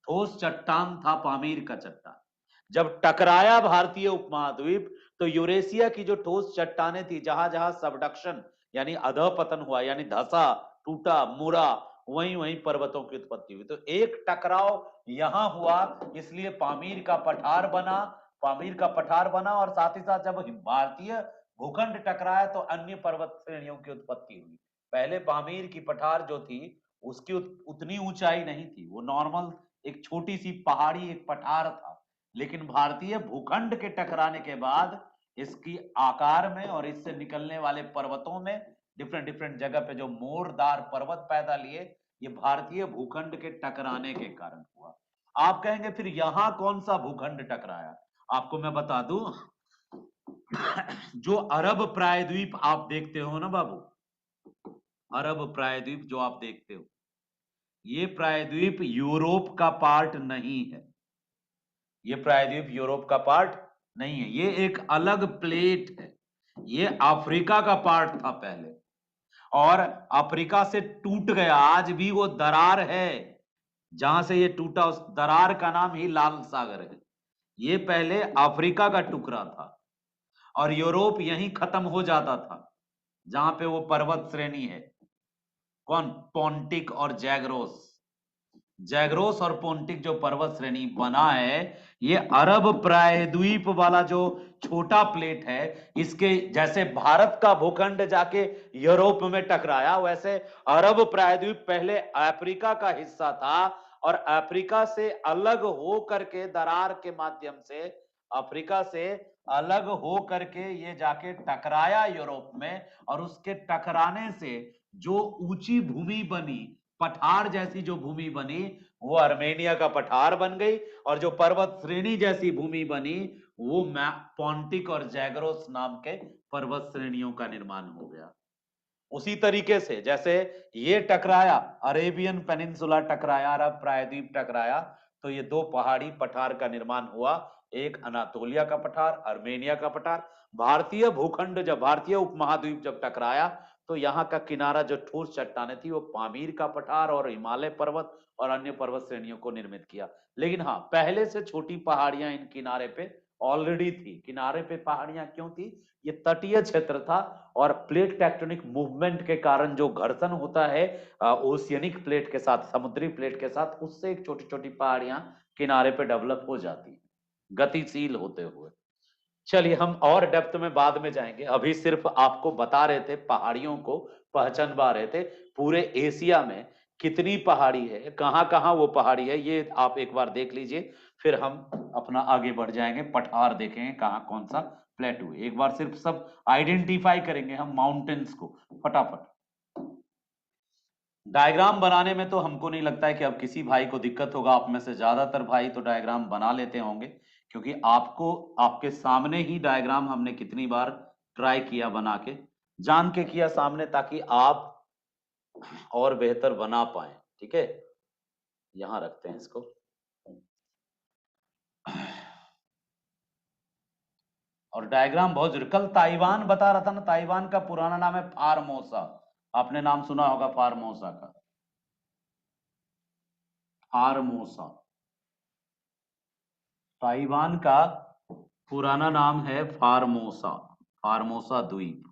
ठोस चट्टान था पामीर का चट्टान। जब टकराया भारतीय उपमहाद्वीप तो यूरेशिया की जो ठोस चट्टानें थी, जहां जहां सबडक्शन यानी अधपतन हुआ, यानी धसा, टूटा, मुड़ा, वहीं वहीं पर्वतों की उत्पत्ति हुई। तो एक टकराव यहां हुआ, इसलिए पामीर का पठार बना। पामीर का पठार बना और साथ ही साथ जब भारतीय भूखंड टकराया तो अन्य पर्वत श्रेणियों की उत्पत्ति हुई। पहले पामीर की पठार जो थी उसकी उतनी ऊंचाई नहीं थी, वो नॉर्मल एक छोटी सी पहाड़ी, एक पठार था। लेकिन भारतीय भूखंड के टकराने के बाद इसकी आकार में और इससे निकलने वाले पर्वतों में डिफरेंट डिफरेंट जगह पे जो मोरदार पर्वत पैदा लिए, ये भारतीय भूखंड के टकराने के कारण हुआ। आप कहेंगे फिर यहां कौन सा भूखंड टकराया? आपको मैं बता दूं, जो अरब प्रायद्वीप आप देखते हो ना बाबू, अरब प्रायद्वीप जो आप देखते हो, ये प्रायद्वीप यूरोप का पार्ट नहीं है। ये प्रायद्वीप यूरोप का पार्ट नहीं है, ये एक अलग प्लेट है। ये अफ्रीका का पार्ट था पहले, और अफ्रीका से टूट गया। आज भी वो दरार है जहां से ये टूटा, उस दरार का नाम ही लाल सागर है। ये पहले अफ्रीका का टुकड़ा था और यूरोप यहीं खत्म हो जाता था, जहां पे वो पर्वत श्रेणी है। कौन? पोंटिक और जैग्रोस। जैग्रोस और पोंटिक जो पर्वत श्रेणी बना है, ये अरब प्रायद्वीप वाला जो छोटा प्लेट है, इसके जैसे भारत का भूखंड जाके यूरोप में टकराया, वैसे अरब प्रायद्वीप पहले अफ्रीका का हिस्सा था और अफ्रीका से अलग हो करके दरार के माध्यम से, अफ्रीका से अलग हो करके ये जाके टकराया यूरोप में। और उसके टकराने से जो ऊंची भूमि बनी, पठार जैसी जो भूमि बनी, वो अर्मेनिया का पठार बन गई। और जो पर्वत श्रेणी जैसी भूमि बनी, वो पोंटिक और जैग्रोस नाम के पर्वत श्रेणियों का निर्माण हो गया। उसी तरीके से जैसे ये टकराया, अरेबियन पेनिनसुला टकराया, अरब प्रायद्वीप टकराया, तो ये दो पहाड़ी पठार का निर्माण हुआ। एक अनातोलिया का पठार, अर्मेनिया का पठार। भारतीय भूखंड जब, भारतीय उपमहाद्वीप जब टकराया, तो यहाँ का किनारा जो ठोस चट्टानें थी, वो पामीर का पठार और हिमालय पर्वत और अन्य पर्वत श्रेणियों को निर्मित किया। लेकिन हाँ, पहले से छोटी पहाड़ियां इन किनारे पे ऑलरेडी थी। किनारे पे पहाड़ियां क्यों थी? ये तटीय क्षेत्र था और प्लेट टेक्टोनिक मूवमेंट के कारण जो घर्षण होता है ओशियनिक प्लेट के साथ, समुद्री प्लेट के साथ, उससे एक छोटी छोटी पहाड़ियां किनारे पे डेवलप हो जाती है गतिशील होते हुए। चलिए, हम और डेप्थ में बाद में जाएंगे, अभी सिर्फ आपको बता रहे थे, पहाड़ियों को पहचानवा रहे थे। पूरे एशिया में कितनी पहाड़ी है, कहां कहां वो पहाड़ी है, ये आप एक बार देख लीजिए। फिर हम अपना आगे बढ़ जाएंगे, पठार देखेंगे कहां कौन सा प्लेटू है। एक बार सिर्फ सब आइडेंटिफाई करेंगे हम माउंटेन्स को फटाफट। डायग्राम बनाने में तो हमको नहीं लगता है कि अब किसी भाई को दिक्कत होगा। आप में से ज्यादातर भाई तो डायग्राम बना लेते होंगे, क्योंकि आपको आपके सामने ही डायग्राम हमने कितनी बार ट्राई किया बना के, जान के किया सामने, ताकि आप और बेहतर बना पाए। ठीक है, यहां रखते हैं इसको। और डायग्राम बहुत जरूरी। कल ताइवान बता रहा था ना, ताइवान का पुराना नाम है फार्मोसा। आपने नाम सुना होगा फार्मोसा का, फार्मोसा। ताइवान का पुराना नाम है फार्मोसा, फार्मोसा द्वीप।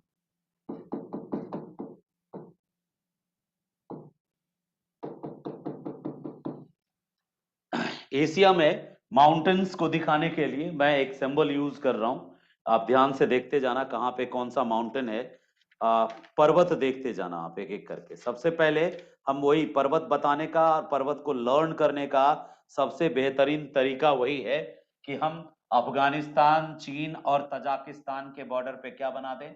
एशिया में माउंटेन्स को दिखाने के लिए मैं एक सिंबल यूज कर रहा हूं। आप ध्यान से देखते जाना कहां पे कौन सा माउंटेन है। पर्वत देखते जाना आप एक एक करके। सबसे पहले हम वही पर्वत बताने का, पर्वत को लर्न करने का सबसे बेहतरीन तरीका वही है कि हम अफगानिस्तान, चीन और तजाकिस्तान के बॉर्डर पे क्या बना दें?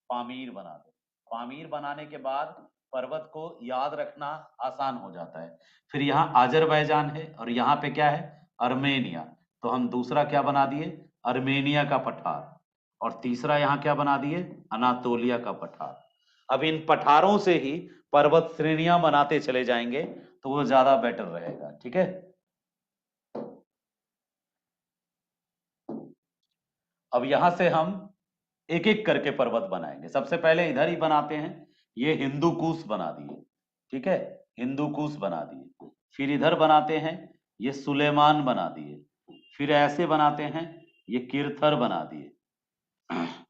पामीर बना दें। पामीर बनाने के बाद पर्वत को याद रखना आसान हो जाता है। फिर यहाँ अजरबैजान है और यहाँ पे क्या है? अर्मेनिया। तो हम दूसरा क्या बना दिए? अर्मेनिया का पठार। और तीसरा यहाँ क्या बना दिए? अनातोलिया का पठार। अब इन पठारों से ही पर्वत श्रेणियां बनाते चले जाएंगे तो वो ज्यादा बेटर रहेगा। ठीक है, अब यहां से हम एक एक करके पर्वत बनाएंगे। सबसे पहले इधर ही बनाते हैं, ये हिंदू कुश बना दिए। ठीक है, हिंदू कुश बना दिए। फिर इधर बनाते हैं, ये सुलेमान बना दिए। फिर ऐसे बनाते हैं, ये किरथर बना दिए।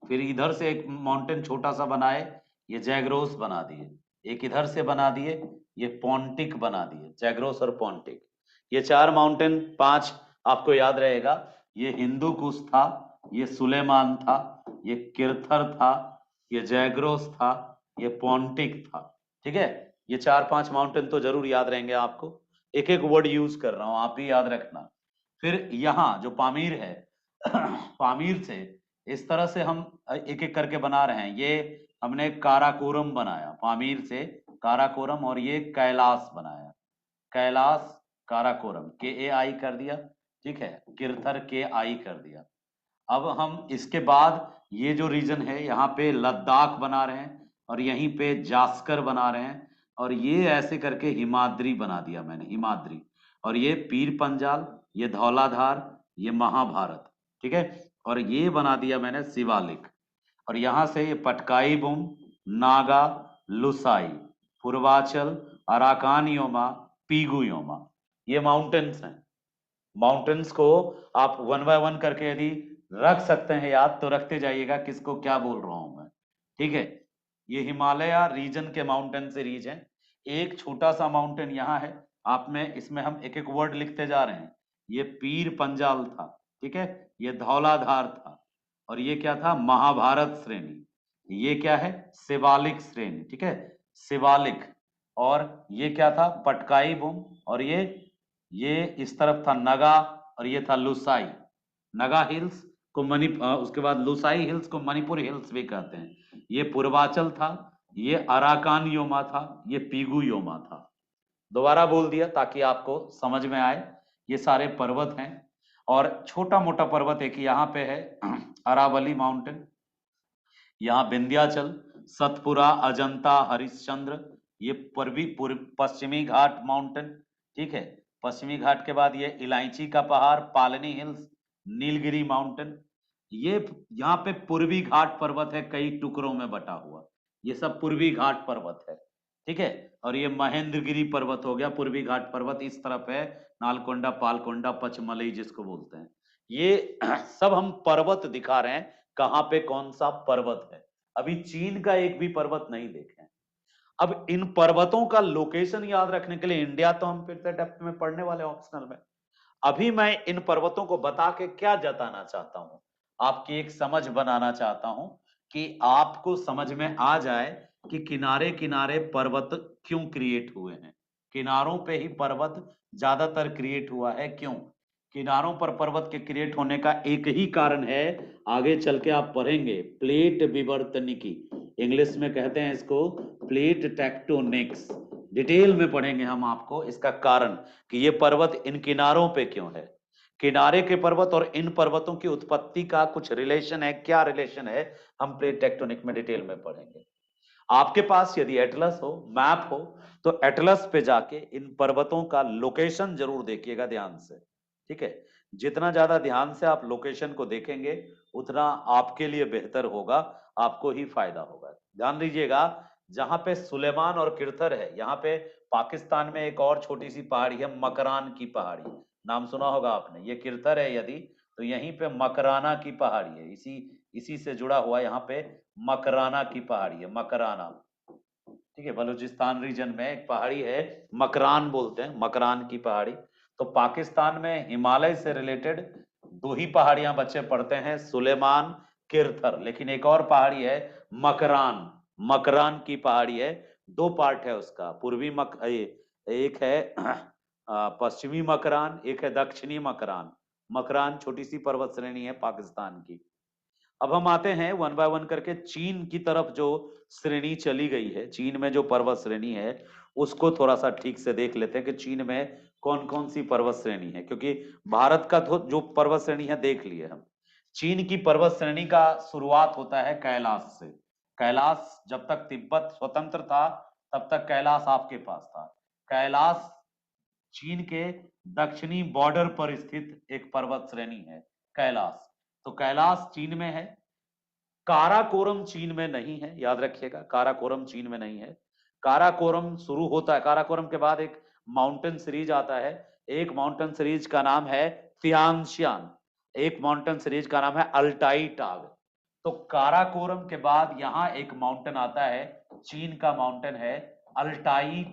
फिर इधर से एक माउंटेन छोटा सा बनाए, ये जैग्रोस बना दिए। एक इधर से बना दिए, ये पोंटिक बना दिए, जैग्रोस और पोंटिक। ये 4 माउंटेन, 5 आपको याद रहेगा। ये हिंदू कुश था, ये सुलेमान था, ये किरथर था, ये जैग्रोस था, ये पोंटिक था। ठीक है, ये 4-5 माउंटेन तो जरूर याद रहेंगे आपको। एक एक वर्ड यूज कर रहा हूं, आप भी याद रखना। फिर यहाँ जो पामीर है पामीर से इस तरह से हम एक एक करके बना रहे हैं। ये हमने काराकोरम बनाया, पामीर से काराकोरम, और ये कैलाश बनाया, कैलाश काराकोरम, KAI कर दिया। ठीक है, किरथर KI कर दिया। अब हम इसके बाद ये जो रीजन है, यहाँ पे लद्दाख बना रहे हैं, और यहीं पे जास्कर बना रहे हैं, और ये ऐसे करके हिमाद्री बना दिया मैंने, हिमाद्री। और ये पीर पंजाल, ये धौलाधार, ये महाभारत। ठीक है, और ये बना दिया मैंने शिवालिक। और यहाँ से ये Patkai Bum, Naga, Lushai, Purvachal, Arakan Yoma, Pegu Yoma, ये माउंटेन्स हैं। माउंटेन्स को आप 1 बाय 1 करके यदि रख सकते हैं याद, तो रखते जाइएगा किसको क्या बोल रहा हूं मैं। ठीक है, ये हिमालय रीजन के माउंटेन सीरीज है। एक छोटा सा माउंटेन यहाँ है, आप में इसमें हम एक एक वर्ड लिखते जा रहे हैं। ये पीर पंजाल था, ठीक है, ये धौलाधार था, और ये क्या था, महाभारत श्रेणी। ये क्या है, शिवालिक श्रेणी। ठीक है, शिवालिक। और ये क्या था, पटकाई बुम, और ये इस तरफ था नगा, और ये था लुसाई। नगा हिल्स को उसके बाद लुसाई हिल्स को मणिपुर हिल्स भी कहते हैं। ये पूर्वाचल था, ये अराकान योमा था, ये पीगू योमा था। दोबारा बोल दिया ताकि आपको समझ में आए। ये सारे पर्वत हैं, और छोटा मोटा पर्वत एक यहाँ पे है अरावली माउंटेन, यहाँ विंध्याचल, सतपुरा, अजंता, हरिश्चंद्र, ये पश्चिमी घाट माउंटेन। ठीक है, पश्चिमी घाट के बाद ये इलायची का पहाड़, पालनी हिल्स, नीलगिरी माउंटेन। ये यहाँ पे पूर्वी घाट पर्वत है, कई टुकड़ों में बटा हुआ, ये सब पूर्वी घाट पर्वत है। ठीक है, और ये महेंद्रगिरी पर्वत हो गया, पूर्वी घाट पर्वत इस तरफ है, नालकोंडा, पालकोंडा, पचमलई जिसको बोलते हैं। ये सब हम पर्वत दिखा रहे हैं, कहाँ पे कौन सा पर्वत है। अभी चीन का एक भी पर्वत नहीं देखे। अब इन पर्वतों का लोकेशन याद रखने के लिए, इंडिया तो हम फिर से डेप्थ में पढ़ने वाले ऑप्शनल में, अभी मैं इन पर्वतों को बता के क्या जताना चाहता हूं, आपकी एक समझ बनाना चाहता हूं, कि आपको समझ में आ जाए कि किनारे किनारे पर्वत क्यों क्रिएट हुए हैं। किनारों पे ही पर्वत ज्यादातर क्रिएट हुआ है, क्यों? किनारों पर पर्वत के क्रिएट होने का एक ही कारण है, आगे चल के आप पढ़ेंगे, प्लेट विवर्तनिकी, इंग्लिश में कहते हैं इसको प्लेट टेक्टोनिक्स। डिटेल में पढ़ेंगे हम आपको इसका कारण, कि ये पर्वत इन किनारों पे क्यों है। किनारे के पर्वत और इन पर्वतों की उत्पत्ति का कुछ रिलेशन है, क्या रिलेशन है, हम प्लेट टेक्टोनिक में डिटेल में पढ़ेंगे। आपके पास यदि एटलस हो, मैप हो, तो एटलस पे जाके इन पर्वतों का लोकेशन जरूर देखिएगा ध्यान से। ठीक है, जितना ज्यादा ध्यान से आप लोकेशन को देखेंगे, उतना आपके लिए बेहतर होगा, आपको ही फायदा होगा। ध्यान दीजिएगा, जहां पे सुलेमान और किरथर है, यहाँ पे पाकिस्तान में एक और छोटी सी पहाड़ी है, मकरान की पहाड़ी, नाम सुना होगा आपने। ये किरथर है यदि, तो यहीं पे मकराना की पहाड़ी है, इसी इसी से जुड़ा हुआ यहाँ पे मकराना की पहाड़ी है, मकराना। ठीक है, बलूचिस्तान रीजन में एक पहाड़ी है, मकरान बोलते हैं, मकरान की पहाड़ी। तो पाकिस्तान में हिमालय से रिलेटेड 2 ही पहाड़ियां बच्चे पढ़ते हैं, सुलेमान, किरथर, लेकिन एक और पहाड़ी है मकरान, मकरान की पहाड़ी है। 2 पार्ट है उसका, एक है पश्चिमी मकरान, एक है दक्षिणी मकरान। मकरान छोटी सी पर्वत श्रेणी है पाकिस्तान की। अब हम आते हैं 1 बाय 1 करके, चीन की तरफ जो श्रेणी चली गई है, चीन में जो पर्वत श्रेणी है, उसको थोड़ा सा ठीक से देख लेते हैं कि चीन में कौन कौन सी पर्वत श्रेणी है, क्योंकि भारत का जो पर्वत श्रेणी है देख लिए हम। चीन की पर्वत श्रेणी का शुरुआत होता है कैलाश से। कैलाश जब तक तिब्बत स्वतंत्र था, तब तक कैलाश आपके पास था। कैलाश चीन के दक्षिणी बॉर्डर पर स्थित एक पर्वत श्रेणी है, कैलाश। तो कैलाश चीन में है। काराकोरम चीन में नहीं है, याद रखिएगा, काराकोरम चीन में नहीं है। काराकोरम शुरू होता है, काराकोरम के बाद एक माउंटेन सीरीज आता है, एक माउंटेन सीरीज का नाम है तियानशियान, एक माउंटेन सीरीज का नाम है अल्टाई टाग। तो काराकोरम के बाद यहां एक माउंटेन आता है, चीन का माउंटेन है अल्टाई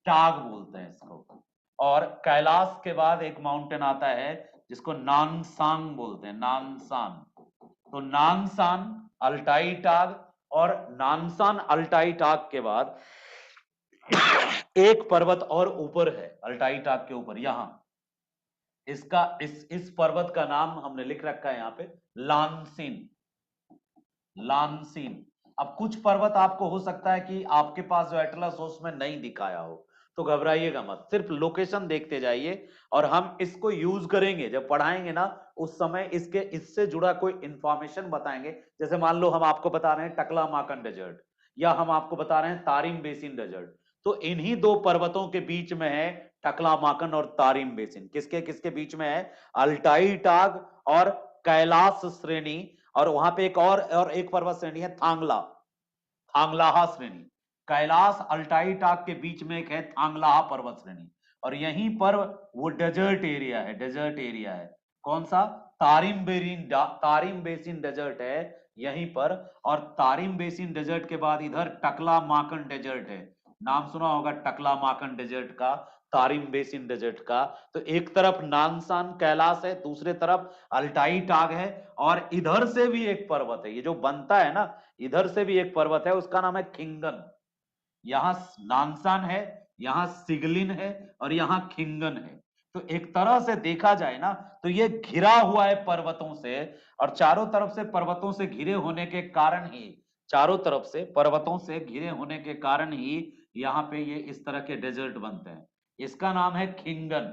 टाग बोलते हैं इसको। और कैलाश के बाद एक माउंटेन आता है जिसको नानसांग बोलते हैं, नानसान। तो नानसान अल्टाई टाग, और नानसान अल्टाई टाग के बाद एक पर्वत और ऊपर है अल्टाई टाग के ऊपर, यहां इसका इस पर्वत का नाम हमने लिख रखा है यहां पे लानसीन, लानसीन। अब कुछ पर्वत आपको हो सकता है कि आपके पास जो एटलस हो उसमें नहीं दिखाया हो, तो घबराइएगा मत, सिर्फ लोकेशन देखते जाइए और हम इसको यूज करेंगे जब पढ़ाएंगे ना, उस समय इसके इससे जुड़ा कोई इंफॉर्मेशन बताएंगे। जैसे मान लो हम आपको बता रहे हैं टकला माकन डेजर्ट, या हम आपको बता रहे हैं तारिम बेसिन डेजर्ट, तो इन्हीं दो पर्वतों के बीच में है टकला माकन और तारिम बेसिन। किसके किसके बीच में है? अल्टाई टाग और कैलाश श्रेणी, और वहां पे एक और एक पर्वत श्रेणी है थांगला, थांगलाहा श्रेणी। कैलाश अल्टाई टाग के बीच में एक है थांगलाहा पर्वत श्रेणी, और यहीं पर वो डेजर्ट एरिया है, डेजर्ट एरिया है। कौन सा? तारिम बेसिन डेजर्ट है यहीं पर। और तारिम बेसिन डेजर्ट के बाद इधर टकला माकन डेजर्ट है, नाम सुना होगा टकला माकन डेजर्ट का, तारिम बेसिन डेजर्ट का। तो एक तरफ नानसान कैलाश है, दूसरे तरफ अल्टाई टाग है, और इधर से भी एक पर्वत है, ये जो बनता है ना, इधर से भी एक पर्वत है, उसका नाम है खिंगन। यहां नानसान है, यहां सिगलिन है, और यहां खिंगन है। तो एक तरह से देखा जाए ना, तो ये घिरा हुआ है पर्वतों से, और चारों तरफ से पर्वतों से घिरे होने के कारण ही, चारों तरफ से पर्वतों से घिरे होने के कारण ही यहाँ पे ये इस तरह के डेजर्ट बनते हैं। इसका नाम है खिंगन,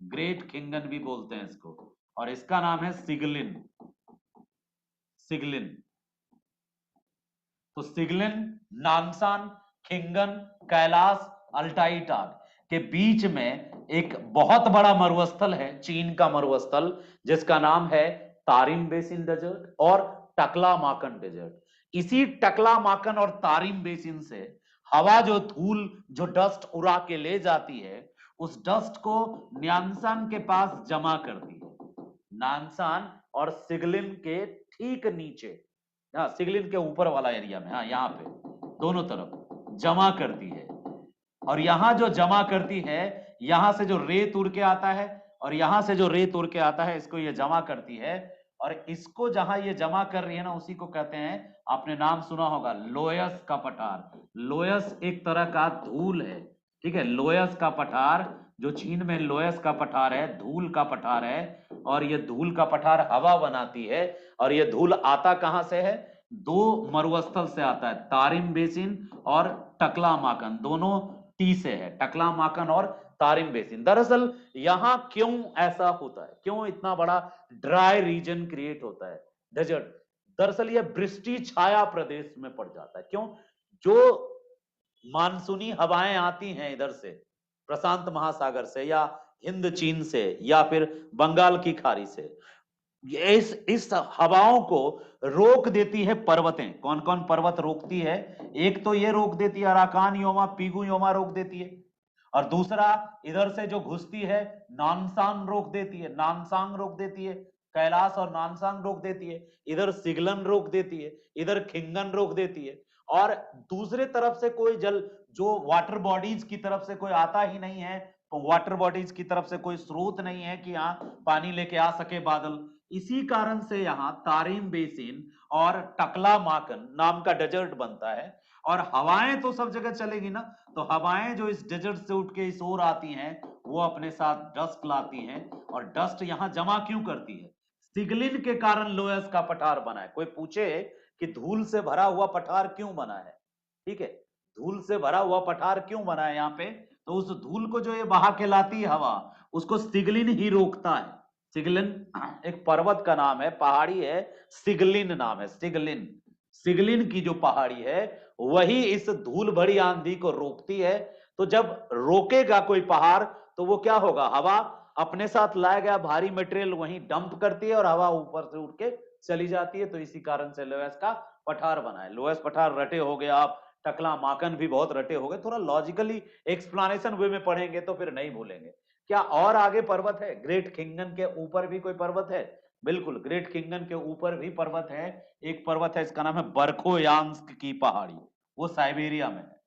ग्रेट खिंगन भी बोलते हैं इसको, और इसका नाम है सिगलिन, सिगलिन। तो सिगलिन, नानसान, खिंगन, कैलाश, अल्टाई टाग के बीच में एक बहुत बड़ा मरुस्थल है, चीन का मरुस्थल, जिसका नाम है तारिम बेसिन डेजर्ट और टकला माकन डेजर्ट। इसी टकला माकन और तारिम बेसिन से हवा जो धूल जो डस्ट उड़ा के ले जाती है, उस डस्ट को न्यानसान के पास जमा करती है। नानसान और सिगलिन के ठीक नीचे, हाँ सिगलिन के ऊपर वाला एरिया में, हाँ यहाँ पे दोनों तरफ जमा करती है। और यहां जो जमा करती है, यहां से जो रेत उड़ के आता है, और यहां से जो रेत उड़ के आता है, इसको ये जमा करती है। और इसको जहां ये जमा कर रही है ना, उसी को कहते हैं, आपने नाम सुना होगा लोयस का पठार। लोयस एक तरह का धूल है, ठीक है, लोयस का पठार, जो चीन में लोयस का पठार है, धूल का पठार है। और ये धूल का पठार हवा बनाती है, और ये धूल आता कहां से है? दो मरुस्थल से आता है, तारिम बेसिन और टकला माकन, दोनों टी से है, टकला माकन और तारिम बेसिन। दरअसल यहां क्यों ऐसा होता है, क्यों इतना बड़ा ड्राई रीजन क्रिएट होता है, डेजर्ट? दरअसल यह वृष्टि छाया प्रदेश में पड़ जाता है। क्यों? जो मानसूनी हवाएं आती हैं इधर से, प्रशांत महासागर से, या हिंद चीन से, या फिर बंगाल की खाड़ी से, इस हवाओं को रोक देती है पर्वतें। कौन कौन पर्वत रोकती है? एक तो ये रोक देती है अराकान योमा, पीगू योमा रोक देती है, और दूसरा इधर से जो घुसती है नानसान रोक देती है, नानसांग रोक देती है, कैलाश और नानसांग रोक देती है, इधर सिगलन रोक देती है, इधर खिंगन रोक देती है। और दूसरे तरफ से कोई जल, जो वाटर बॉडीज की तरफ से कोई आता ही नहीं है, तो वाटर बॉडीज की तरफ से कोई स्रोत नहीं है कि यहाँ पानी लेके आ सके बादल। इसी कारण से यहाँ तारिम बेसिन और टकला माकन नाम का डेजर्ट बनता है। और हवाएं तो सब जगह चलेगी ना, तो हवाएं जो इस डेजर्ट से उठ के इस ओर आती हैं, वो अपने साथ डस्ट लाती हैं, और डस्ट यहां जमा क्यों करती है? सिगलिन के कारण लोयस का पठार बना है। कोई पूछे कि धूल से भरा हुआ पठार क्यों बना है, ठीक है, धूल से भरा हुआ पठार क्यों बना है यहाँ पे, तो उस धूल को जो ये बहा के लाती है हवा, उसको सिगलिन ही रोकता है। सिगलिन एक पर्वत का नाम है, पहाड़ी है, सिगलिन नाम है, सिगलिन। सिगलिन की जो पहाड़ी है, वही इस धूल भरी आंधी को रोकती है। तो जब रोकेगा कोई पहाड़, तो वो क्या होगा? हवा अपने साथ लाया गया भारी मटेरियल वहीं डंप करती है, और हवा ऊपर से उड़ के चली जाती है। तो इसी कारण से लोयस का पठार बना है। लोयस पठार रटे हो गए आप, टकला माकन भी बहुत रटे हो गए, थोड़ा लॉजिकली एक्सप्लेनेशन वे में पढ़ेंगे तो फिर नहीं भूलेंगे। क्या और आगे पर्वत है? ग्रेट खिंगन के ऊपर भी कोई पर्वत है? बिल्कुल, ग्रेट खिंगन के ऊपर भी पर्वत है। एक पर्वत है, इसका नाम है बरखोयांस्क की पहाड़ी, वो साइबेरिया में है।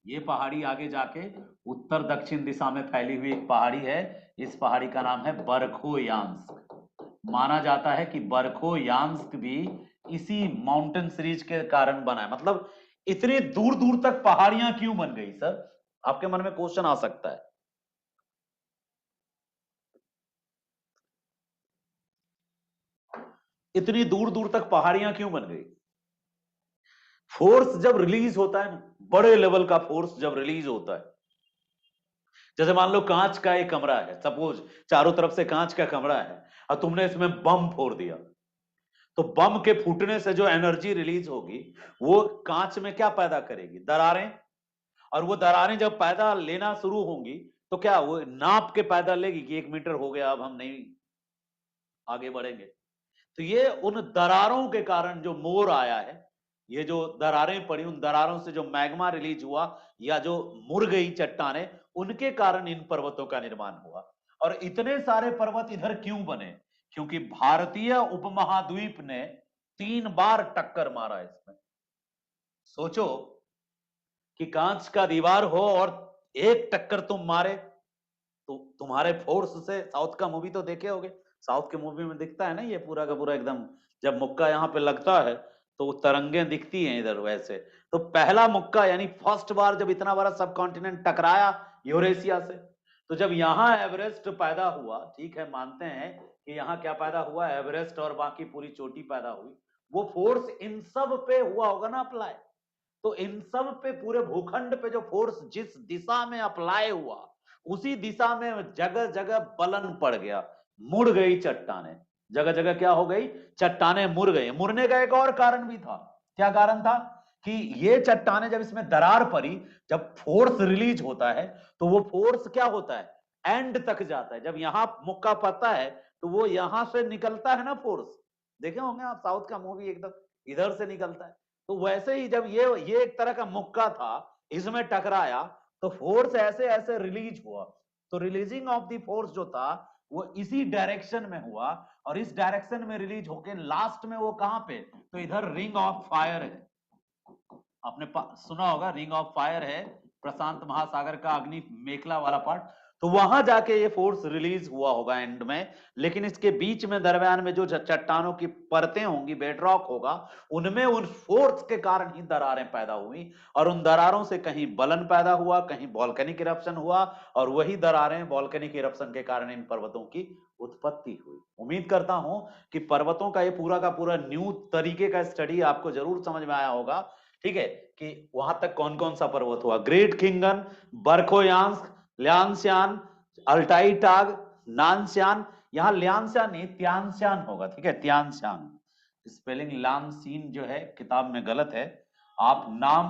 ये पहाड़ी आगे जाके उत्तर दक्षिण दिशा में फैली हुई एक पहाड़ी है। इस पहाड़ी का नाम है बरखोयांस्क। माना जाता है कि बरखोयांस्क भी इसी माउंटेन सीरीज के कारण बना है। मतलब इतनी दूर दूर तक पहाड़ियां क्यों बन गई सर? आपके मन में क्वेश्चन आ सकता है। इतनी दूर दूर तक पहाड़ियां क्यों बन गई? फोर्स जब रिलीज होता है ना, बड़े लेवल का फोर्स जब रिलीज होता है, जैसे मान लो कांच का एक कमरा है, सपोज चारों तरफ से कांच का कमरा है और तुमने इसमें बम फोड़ दिया, तो बम के फूटने से जो एनर्जी रिलीज होगी वो कांच में क्या पैदा करेगी? दरारें। और वो दरारें जब पैदा लेना शुरू होंगी तो क्या वो नाप के पैदा लेगी कि 1 मीटर हो गया, अब हम नहीं आगे बढ़ेंगे? तो ये उन दरारों के कारण जो मोर आया है, ये जो दरारें पड़ी, उन दरारों से जो मैग्मा रिलीज हुआ या जो मुड़ गई चट्टानें, उनके कारण इन पर्वतों का निर्माण हुआ। और इतने सारे पर्वत इधर क्यों बने? क्योंकि भारतीय उपमहाद्वीप ने 3 बार टक्कर मारा इसमें। सोचो कि कांच का दीवार हो और एक टक्कर तुम मारे, तो तुम्हारे फोर्स से, साउथ का मूवी तो देखे होगे, साउथ के मूवी में दिखता है ना ये पूरा का पूरा एकदम, जब मुक्का यहाँ पे लगता है तो तरंगे दिखती हैं इधर वैसे। तो पहला मुक्का यानी फर्स्ट बार जब इतना बड़ा सब कॉन्टिनेंट टकराया यूरेशिया से, तो जब यहाँ एवरेस्ट पैदा हुआ, ठीक है मानते हैं कि यहाँ क्या पैदा हुआ, एवरेस्ट और बाकी पूरी चोटी पैदा हुई, वो फोर्स इन सब पे हुआ होगा ना अप्लाई। तो इन सब पे, पूरे भूखंड पे जो फोर्स जिस दिशा में अप्लाई हुआ, उसी दिशा में जगह जगह बलन पड़ गया, मुड़ गई चट्टाने, जगह जगह क्या हो गई, चट्टाने मुड़ गई। मुड़ने का एक और कारण भी था। क्या कारण था? कि ये चट्टाने जब इसमें दरार पड़ी, जब फोर्स रिलीज होता है तो वो फोर्स क्या होता है, एंड तक जाता है। जब यहां मुक्का पड़ता है तो वो यहां से निकलता है ना फोर्स, देखे होंगे आप साउथ का मूवी, एकदम इधर से निकलता है। तो वैसे ही जब ये एक तरह का मुक्का था, इसमें टकराया तो फोर्स ऐसे ऐसे रिलीज हुआ। तो रिलीजिंग ऑफ द फोर्स जो था वो इसी डायरेक्शन में हुआ, और इस डायरेक्शन में रिलीज होके लास्ट में वो कहां पे, तो इधर रिंग ऑफ फायर है। आपने सुना होगा, रिंग ऑफ फायर है, प्रशांत महासागर का अग्नि मेखला वाला पार्ट। तो वहां जाके ये फोर्स रिलीज हुआ होगा एंड में। लेकिन इसके बीच में, दरम्यान में जो चट्टानों की परतें होंगी, बेडरॉक होगा, उनमें उन फोर्स के कारण ही दरारें पैदा हुई, और उन दरारों से कहीं बलन पैदा हुआ, कहीं वॉल्केनिक इरप्शन हुआ, और वही दरारें वॉल्केनिक इरप्शन के कारण इन पर्वतों की उत्पत्ति हुई। उम्मीद करता हूं कि पर्वतों का ये पूरा का पूरा न्यू तरीके का स्टडी आपको जरूर समझ में आया होगा। ठीक है, कि वहां तक कौन कौन सा पर्वत हुआ, ग्रेट खिंगन, बरखोयांस्क, ल्यांसियान, अल्टाई टाग, नानसियान। यहां ल्यांसियान नहीं, त्यांसियान होगा, ठीक है, त्यांसियान। स्पेलिंग लानसीन जो है किताब में गलत है, आप नाम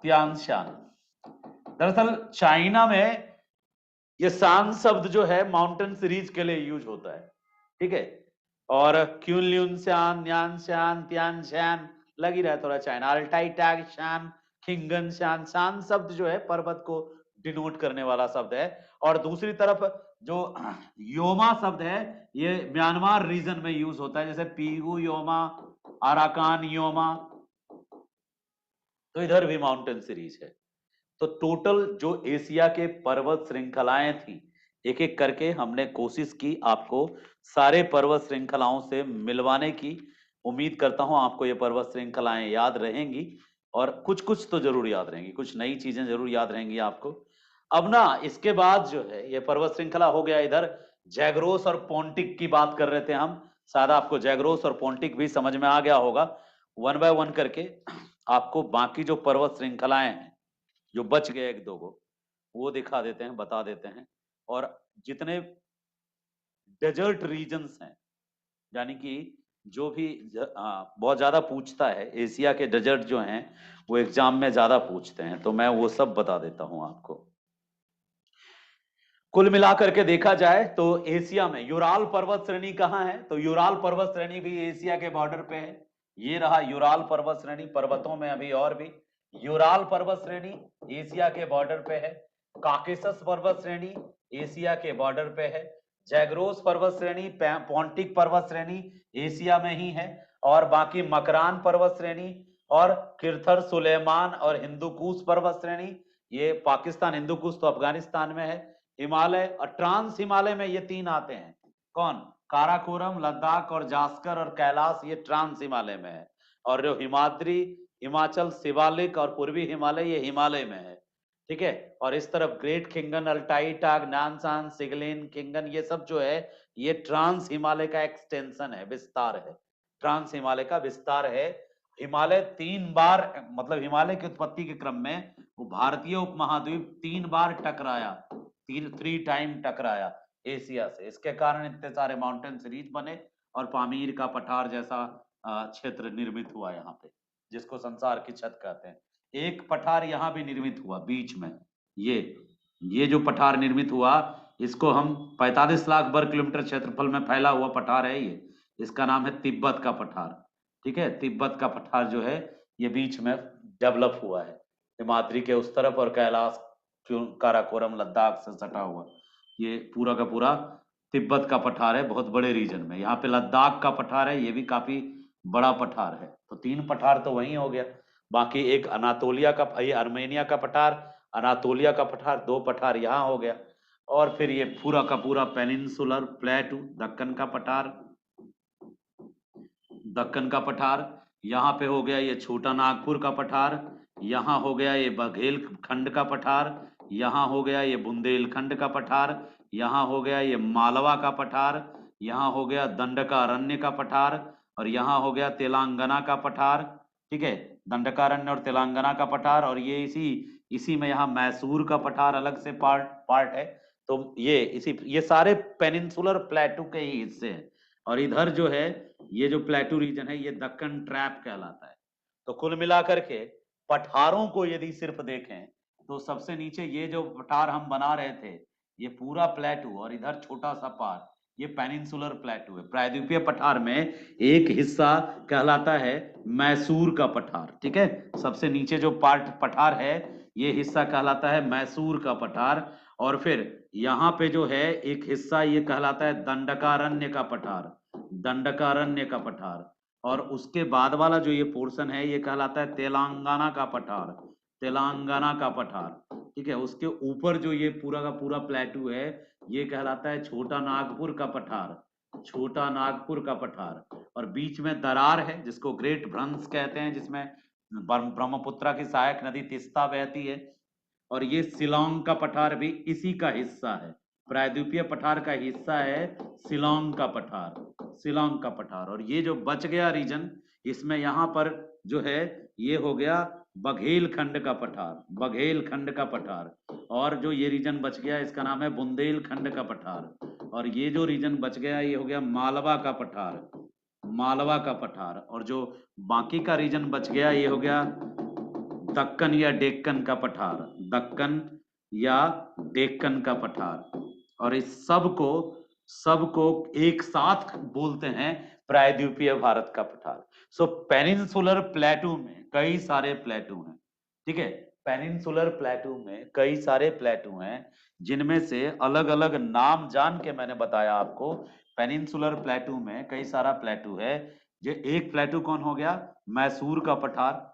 त्यांसियान। दरअसल चाइना में ये शान शब्द जो है माउंटेन सीरीज के लिए यूज होता है, ठीक है। और क्यूनल्यूनशान, न्यानशान, त्यानशान लग ही रहा है थोड़ा चाइना। अल्टाई टैग शान, खिंगन शान, शान शब्द जो है पर्वत को डिनोट करने वाला शब्द है। और दूसरी तरफ जो योमा शब्द है, ये म्यांमार रीजन में यूज होता है, जैसे पीगू योमा, अराकान योमा, तो इधर भी माउंटेन सीरीज है। तो टोटल जो एशिया के पर्वत श्रृंखलाएं थी, एक एक करके हमने कोशिश की आपको सारे पर्वत श्रृंखलाओं से मिलवाने की। उम्मीद करता हूं आपको ये पर्वत श्रृंखलाएं याद रहेंगी, और कुछ कुछ तो जरूर याद रहेंगी, कुछ नई चीजें जरूर याद रहेंगी आपको। अब ना इसके बाद जो है ये पर्वत श्रृंखला हो गया, इधर जैग्रोस और पोंटिक की बात कर रहे थे हम, शायद आपको जैग्रोस और पोंटिक भी समझ में आ गया होगा। वन बाय वन करके आपको बाकी जो पर्वत श्रृंखलाएं हैं, जो बच गए एक दो को, वो दिखा देते हैं, बता देते हैं। और जितने डेजर्ट रीजन्स हैं, यानी कि जो भी बहुत ज्यादा पूछता है, एशिया के डेजर्ट जो हैं वो एग्जाम में ज्यादा पूछते हैं, तो मैं वो सब बता देता हूं आपको। कुल मिलाकर के देखा जाए तो एशिया में यूराल पर्वत श्रेणी कहाँ है, तो यूराल पर्वत श्रेणी भी एशिया के बॉर्डर पे है। ये रहा यूराल पर्वत श्रेणी, पर्वतों में अभी और भी यूराल पर्वत श्रेणी एशिया के बॉर्डर पे है। काकेशस पर्वत श्रेणी एशिया के बॉर्डर पे है। जैग्रोस पर्वत श्रेणी, पोंटिक पर्वत श्रेणी एशिया में ही है। और बाकी मकरान पर्वत श्रेणी और किरथर सुलेमान और हिंदू कुश पर्वत श्रेणी ये पाकिस्तान, हिंदू कुश तो अफगानिस्तान में है। हिमालय और ट्रांस हिमालय में ये तीन आते हैं। कौन? काराकोरम, लद्दाख और जास्कर और कैलाश, ये ट्रांस हिमालय में है। और जो हिमाद्री, हिमाचल, शिवालिक और पूर्वी हिमालय, ये हिमालय में है। ठीक है। और इस तरफ ग्रेट खिंगन, अल्टाई टाग, नानसान, सिगलिन, खिंगन, ये सब जो है ये ट्रांस हिमालय का एक्सटेंशन है, विस्तार है। ट्रांस हिमालय का विस्तार है। हिमालय 3 बार, मतलब हिमालय की उत्पत्ति के क्रम में वो भारतीय उपमहाद्वीप 3 बार टकराया, 3 टाइम टकराया एशिया से। इसके कारण इतने सारे माउंटेन सीरीज बने और पामीर का पठार जैसा क्षेत्र निर्मित हुआ यहाँ पे, जिसको संसार की छत कहते हैं। एक पठार यहाँ भी निर्मित हुआ बीच में, ये जो पठार निर्मित हुआ, इसको हम 45 लाख वर्ग किलोमीटर क्षेत्रफल में फैला हुआ पठार है ये। इसका नाम है तिब्बत का पठार। ठीक है। तिब्बत का पठार जो है ये बीच में डेवलप हुआ है, हिमाद्री के उस तरफ और कैलाश, काराकोरम, लद्दाख से सटा हुआ ये पूरा का पूरा तिब्बत का पठार है, बहुत बड़े रीजन में। यहाँ पे लद्दाख का पठार है, ये भी काफी बड़ा पठार है। तो 3 पठार तो वहीं हो गया। बाकी एक अनातोलिया का, ये अर्मेनिया का पठार, अनातोलिया का पठार, 2 पठार यहाँ हो गया। और फिर ये पूरा का पूरा पेनिनसुलर प्लेटू, दक्कन का पठार, दक्कन का पठार। यहाँ पे हो गया ये छोटा नागपुर का पठार, यहाँ हो गया ये बघेल खंड का पठार, यहाँ हो गया ये बुंदेलखंड का पठार, यहाँ हो गया ये मालवा का पठार, यहाँ हो गया दंडकारण्य का पठार, और यहाँ हो गया तेलंगाना का पठार। ठीक है। दंडकारण्य और तेलंगाना का पठार। और ये इसी में यहाँ मैसूर का पठार अलग से पार्ट है। तो ये सारे पेनिनसुलर प्लेटू के ही हिस्से हैं। और इधर जो है ये जो प्लेटू रीजन है ये दक्कन ट्रैप कहलाता है। तो कुल मिलाकर के पठारों को यदि सिर्फ देखें तो सबसे नीचे ये जो पठार हम बना रहे थे ये पूरा प्लेटू, और इधर छोटा सा पार्ट ये पेनिनसुलर प्लेटू है। प्रायद्वीपीय पठार में एक हिस्सा कहलाता है मैसूर का पठार। ठीक है। सबसे नीचे जो पठार है ये हिस्सा कहलाता है मैसूर का पठार। और फिर यहाँ पे जो है एक हिस्सा ये कहलाता है दंडकारण्य का पठार, दंडकारण्य का पठार। और उसके बाद वाला जो ये पोर्शन है ये कहलाता है तेलंगाना का पठार, तेलंगाना का पठार। ठीक है। उसके ऊपर जो ये पूरा का पूरा प्लेटू है ये कहलाता है छोटा नागपुर का पठार, छोटा नागपुर का पठार। और बीच में दरार है जिसको ग्रेट भ्रंश कहते हैं, जिसमें ब्रह्मपुत्रा की सहायक नदी तिस्ता बहती है। और ये शिलांग का पठार भी इसी का हिस्सा है, प्रायद्वीपीय पठार का हिस्सा है शिलांग का पठार, शिलांग का पठार। और ये जो बच गया रीजन, इसमें यहाँ पर जो है ये हो गया बघेल खंड का पठार, बघेल खंड का पठार। और जो ये रीजन बच गया इसका नाम है बुंदेल खंड का पठार। और ये जो रीजन बच गया ये हो गया मालवा का पठार, मालवा का पठार। और जो बाकी का रीजन बच गया ये हो गया दक्कन या डेक्कन का पठार, दक्कन या डेक्कन का पठार। और इस सबको एक साथ बोलते हैं प्रायद्वीपीय भारत का पठार। सो पेनिनसुलर प्लेटू में कई सारे प्लेटू हैं। ठीक है। पेनिनसुलर प्लेटू में कई सारे प्लेटू हैं, जिनमें से अलग अलग नाम जान के मैंने बताया आपको। पेनिनसुलर प्लेटू में कई सारा प्लेटू है। जो एक प्लेटू कौन हो गया? मैसूर का पठार।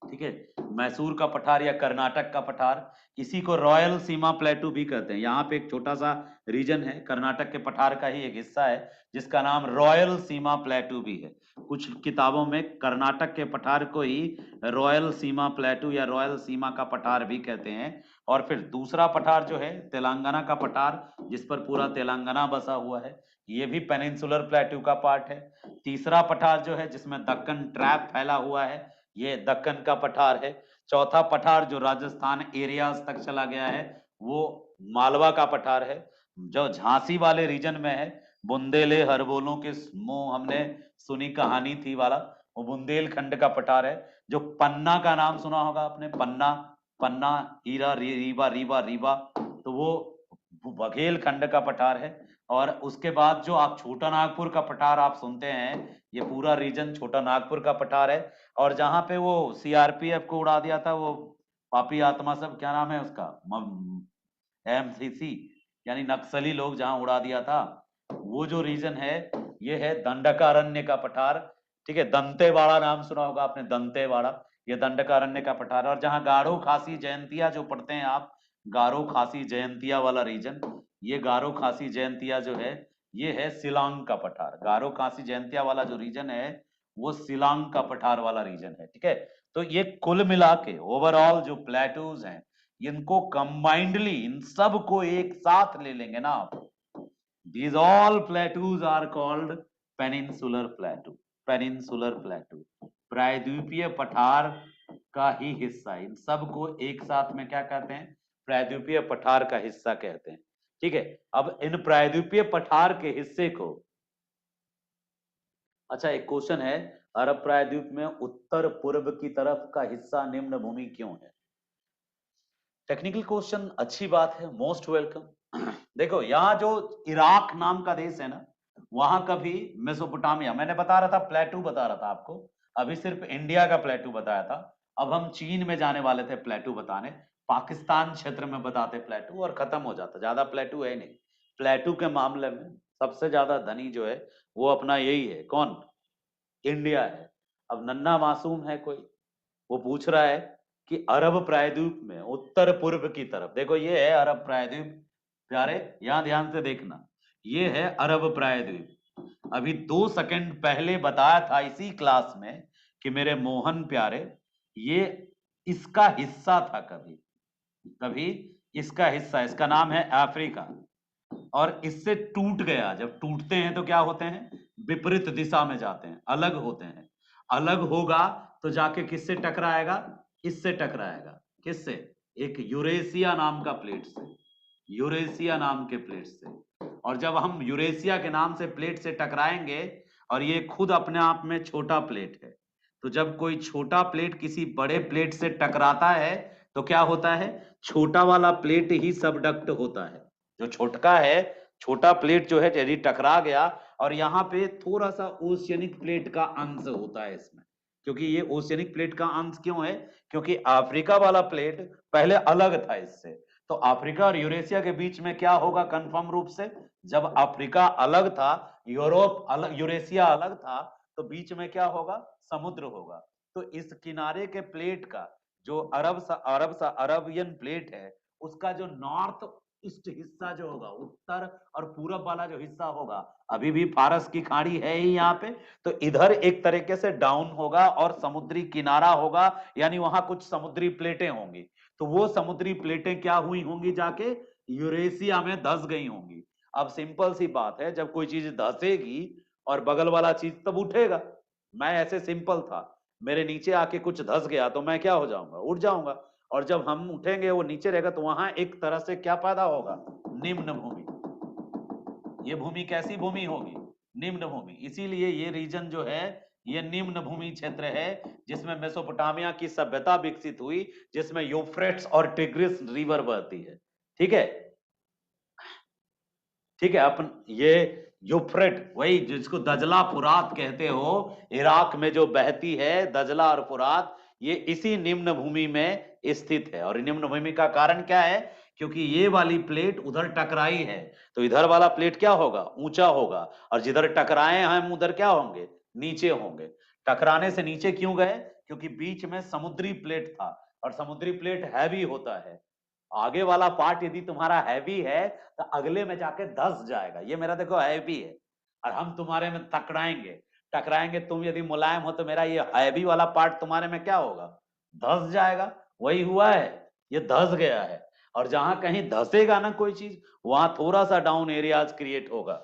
ठीक है। मैसूर का पठार या कर्नाटक का पठार, इसी को रॉयल सीमा प्लेटू भी कहते हैं। यहाँ पे एक छोटा सा रीजन है, कर्नाटक के पठार का ही एक हिस्सा है, जिसका नाम रॉयल सीमा प्लेटू भी है। कुछ किताबों में कर्नाटक के पठार को ही रॉयल सीमा प्लेटू या रॉयल सीमा का पठार भी कहते हैं। और फिर दूसरा पठार जो है तेलंगाना का पठार, जिस पर पूरा तेलंगाना बसा हुआ है, ये भी पेनिनसुलर प्लेटू का पार्ट है। तीसरा पठार जो है जिसमें दक्कन ट्रैप फैला हुआ है, ये दक्कन का पठार है। चौथा पठार जो राजस्थान एरियाज तक चला गया है वो मालवा का पठार है। जो झांसी वाले रीजन में है, बुंदेले हरबोलों के मुंह हमने सुनी कहानी थी वाला, वो बुंदेलखंड का पठार है। जो पन्ना का नाम सुना होगा आपने, पन्ना, पन्ना, हीरा, रीवा, रीवा, रीवा, तो वो बघेलखंड का पठार है। और उसके बाद जो आप छोटा नागपुर का पठार आप सुनते हैं, ये पूरा रीजन छोटा नागपुर का पठार है। और जहां पे वो सीआरपीएफ को उड़ा दिया था, वो पापी आत्मा सब, क्या नाम है उसका, एमसीसी, यानी नक्सली लोग जहां उड़ा दिया था, वो जो रीजन है ये है दंडकारण्य का पठार। ठीक है, दंतेवाड़ा नाम सुना होगा आपने, दंतेवाड़ा, ये दंडकारण्य का पठार। और जहां गारो खासी जयंतिया जो पढ़ते हैं आप, गारो खासी जयंतिया वाला रीजन, ये गारो खासी जयंतिया जो है ये है शिलांग का पठार। गारो खासी जयंतिया वाला जो रीजन है वो शिलांग का पठार वाला रीजन है। ठीक है, तो ये कुल मिला के ओवरऑल जो प्लेटूज हैं, इनको कंबाइंडली, इन सब को एक साथ ले लेंगे ना आप, these all plateaus are called peninsular plateau, peninsular plateau, प्रायद्वीपीय पठार का ही हिस्सा। इन सब को एक साथ में क्या कहते हैं, प्रायद्वीपीय पठार का हिस्सा कहते हैं। ठीक है, अब इन प्रायद्वीपीय पठार के हिस्से को, अच्छा एक क्वेश्चन है, अरब प्रायद्वीप में उत्तर पूर्व की तरफ का हिस्सा निम्न भूमि क्यों है? टेक्निकल क्वेश्चन, अच्छी बात है, मोस्ट वेलकम। देखो यहाँ जो इराक नाम का देश है ना, वहां का भी मेसोपोटामिया, मैंने बता रहा था प्लेटू बता रहा था आपको, अभी सिर्फ इंडिया का प्लेटू बताया था, अब हम चीन में जाने वाले थे प्लेटू बताने, पाकिस्तान क्षेत्र में बताते प्लेटू और खत्म हो जाता, ज्यादा प्लेटू है नहीं। प्लेटू के मामले में सबसे ज्यादा धनी जो है वो अपना यही है, कौन, इंडिया है। अब नन्हा मासूम है कोई, वो पूछ रहा है कि अरब प्रायद्वीप में उत्तर पूर्व की तरफ, देखो ये है अरब प्रायद्वीप प्यारे, यहां ध्यान से देखना, ये है अरब प्रायद्वीप। अभी 2 सेकंड पहले बताया था इसी क्लास में कि मेरे मोहन प्यारे, ये इसका हिस्सा था, कभी कभी इसका हिस्सा, इसका नाम है अफ्रीका, और इससे टूट गया। जब टूटते हैं तो क्या होते हैं, विपरीत दिशा में जाते हैं, अलग होते हैं। अलग होगा तो जाके किससे टकराएगा, इससे टकराएगा, किससे, एक यूरेशिया नाम का प्लेट से, यूरेशिया नाम के प्लेट से। और जब हम यूरेशिया के नाम से प्लेट से टकराएंगे, और ये खुद अपने आप में छोटा प्लेट है, तो जब कोई छोटा प्लेट किसी बड़े प्लेट से टकराता है तो क्या होता है, छोटा वाला प्लेट ही सबडक्ट होता है। जो छोटका है, छोटा प्लेट जो है यदि टकरा गया, और यहाँ पे थोड़ा सा ओशियनिक प्लेट का अंश होता है इसमें, क्योंकि ये ओशियनिक प्लेट का अंश क्यों है, क्योंकि अफ्रीका वाला प्लेट पहले अलग था इससे। तो अफ्रीका और यूरेशिया के बीच में क्या होगा कंफर्म रूप से, जब अफ्रीका अलग था, यूरोप अलग, यूरेशिया अलग था, तो बीच में क्या होगा, समुद्र होगा। तो इस किनारे के प्लेट का जो अरबियन प्लेट है, उसका जो नॉर्थ ईस्ट हिस्सा जो होगा, उत्तर और पूरब वाला जो हिस्सा होगा, अभी भी फारस की खाड़ी है ही यहाँ पे, तो इधर एक तरीके से डाउन होगा और समुद्री किनारा होगा, यानी वहां कुछ समुद्री प्लेटें होंगी। तो वो समुद्री प्लेटें क्या हुई होंगी, जाके यूरेशिया में धस गई होंगी। अब सिंपल सी बात है, जब कोई चीज धसेगी और बगल वाला चीज तब उठेगा। मैं ऐसे सिंपल था, मेरे नीचे आके कुछ धस गया तो मैं क्या हो जाऊंगा, उठ जाऊंगा। और जब हम उठेंगे वो नीचे रहेगा, तो वहां एक तरह से क्या पैदा होगा, निम्न भूमि। ये भूमि कैसी भूमि होगी, निम्न भूमि। इसीलिए ये रीजन जो है ये निम्न भूमि क्षेत्र है, जिसमें मेसोपोटामिया की सभ्यता विकसित हुई, जिसमें यूफ्रेट्स और टिग्रिस रिवर बहती है। ठीक है, ठीक है, अपन ये यूफ्रेट, वही जिसको दजला फुरात कहते हो, इराक में जो बहती है दजला और फुरात, ये इसी निम्न भूमि में स्थित है। और निम्न भूमि का कारण क्या है, क्योंकि ये वाली प्लेट उधर टकराई है, तो इधर वाला प्लेट क्या होगा, ऊंचा होगा, और जिधर टकराए हम उधर क्या होंगे, नीचे होंगे। टकराने से नीचे क्यों गए, क्योंकि बीच में समुद्री प्लेट था, और समुद्री प्लेट हैवी होता है। आगे वाला पार्ट यदि तुम्हारा हैवी है तो अगले में जाके धस जाएगा, ये मेरा देखो हैवी है, और हम तुम्हारे में टकराएंगे, टकराएंगे, तुम यदि मुलायम हो तो मेरा ये हैवी वाला पार्ट तुम्हारे में क्या होगा, धस जाएगा। वही हुआ है, ये धस गया है। और जहां कहीं धसेगा ना कोई चीज, वहां थोड़ा सा डाउन एरियाज क्रिएट होगा।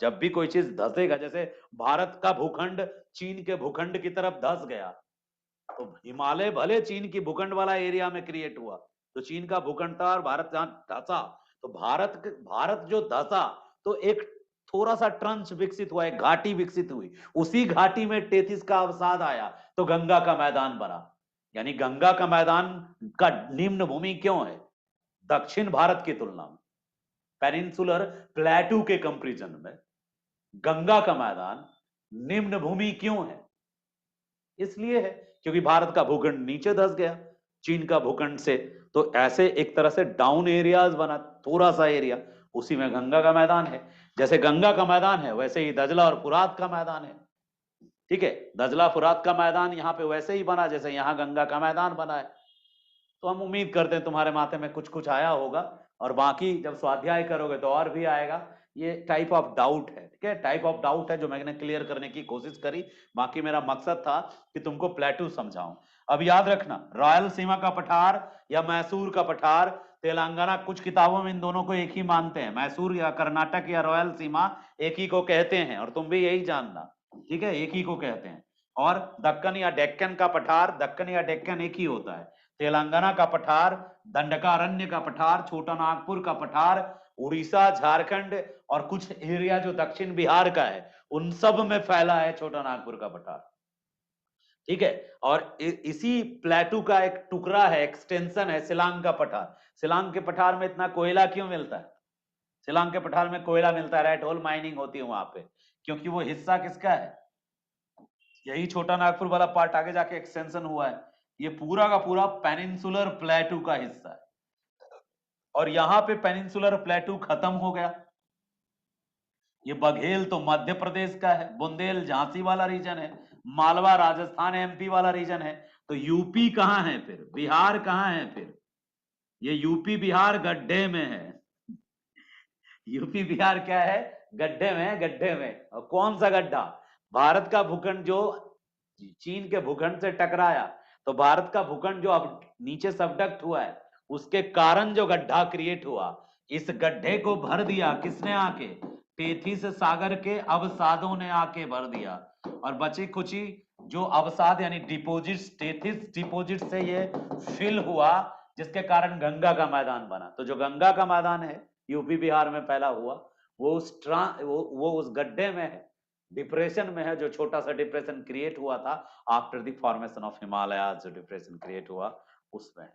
जब भी कोई चीज धसेगा, जैसे भारत का भूखंड चीन के भूखंड की तरफ धस गया, तो हिमालय भले चीन की भूखंड वाला एरिया में क्रिएट हुआ, तो चीन का भूखंड था और भारत जहां धसा, तो भारत जो धसा, तो एक थोड़ा सा ट्रंच विकसित हुआ, एक घाटी विकसित हुई, उसी घाटी में टेथिस का अवसाद आया, तो गंगा का मैदान बना। यानी गंगा का मैदान का निम्न भूमि क्यों है, दक्षिण भारत की तुलना में, पेनिनसुलर प्लेटू के कंपेरिजन में गंगा का मैदान निम्न भूमि क्यों है, इसलिए है क्योंकि भारत का भूखंड नीचे धस गया, चीन का भूखंड से। तो ऐसे एक तरह से डाउन एरियाज बना, थोड़ा सा एरिया, उसी में गंगा का मैदान है। जैसे गंगा का मैदान है वैसे ही दजला और फुरात का मैदान है। ठीक है, दजला फुरात का मैदान यहाँ पे वैसे ही बना जैसे यहाँ गंगा का मैदान बना है। तो हम उम्मीद करते हैं तुम्हारे माथे में कुछ कुछ आया होगा, और बाकी जब स्वाध्याय करोगे तो और भी आएगा। ये टाइप ऑफ डाउट है, ठीक है, टाइप ऑफ डाउट है जो मैंने क्लियर करने की कोशिश करी। बाकी मेरा मकसद था कि तुमको प्लेटू समझाऊं। अब याद रखना, रॉयल सीमा का पठार या मैसूर का पठार, तेलंगाना कुछ किताबों में इन दोनों को एक ही मानते हैं, मैसूर या कर्नाटक या रॉयल सीमा एक ही को कहते हैं, और तुम भी यही जानना, ठीक है, एक ही को कहते हैं। और दक्कन या डेक्कन का पठार, दक्कन या डेक्कन एक ही होता है। तेलंगाना का पठार, दंडकारण्य का पठार, छोटा नागपुर का पठार, उड़ीसा, झारखंड और कुछ एरिया जो दक्षिण बिहार का है उन सब में फैला है छोटा नागपुर का पठार। ठीक है, और इसी प्लेटू का एक टुकड़ा है, एक्सटेंशन है शिलांग का पठार। शिलांग के पठार में इतना कोयला क्यों मिलता है? शिलांग के पठार में कोयला मिलता है, रेड होल माइनिंग होती है वहां पे, क्योंकि वो हिस्सा किसका है? यही छोटा नागपुर वाला पार्ट आगे जाके एक्सटेंशन हुआ है, ये पूरा का पूरा पेनिनसुलर प्लेटू का हिस्सा है। और यहां पे पेनिनसुलर प्लेटू खत्म हो गया। ये बघेल तो मध्य प्रदेश का है, बुंदेल झांसी वाला रीजन है, मालवा राजस्थान एमपी वाला रीजन है। तो यूपी कहां है फिर? बिहार कहां है फिर? ये यूपी बिहार गड्ढे में है। यूपी बिहार क्या है? गड्ढे में है, गड्ढे में। और कौन सा गड्ढा? भारत का भूखंड जो चीन के भूखंड से टकराया, तो भारत का भूखंड जो अब नीचे सबडक्ट हुआ है उसके कारण जो गड्ढा क्रिएट हुआ, इस गड्ढे को भर दिया किसने आके? टेथिस सागर के अवसादों ने आके भर दिया। और बची खुची जो अवसाद यानी डिपोजिट, टेथिस डिपोजिट से ये फिल हुआ, जिसके कारण गंगा का मैदान बना। तो जो गंगा का मैदान है यूपी बिहार में फैला हुआ, वो उस गड्ढे में है, डिप्रेशन में है, जो छोटा सा डिप्रेशन क्रिएट हुआ था after the formation of Himalaya, जो डिप्रेशन क्रिएट हुआ उसमें है।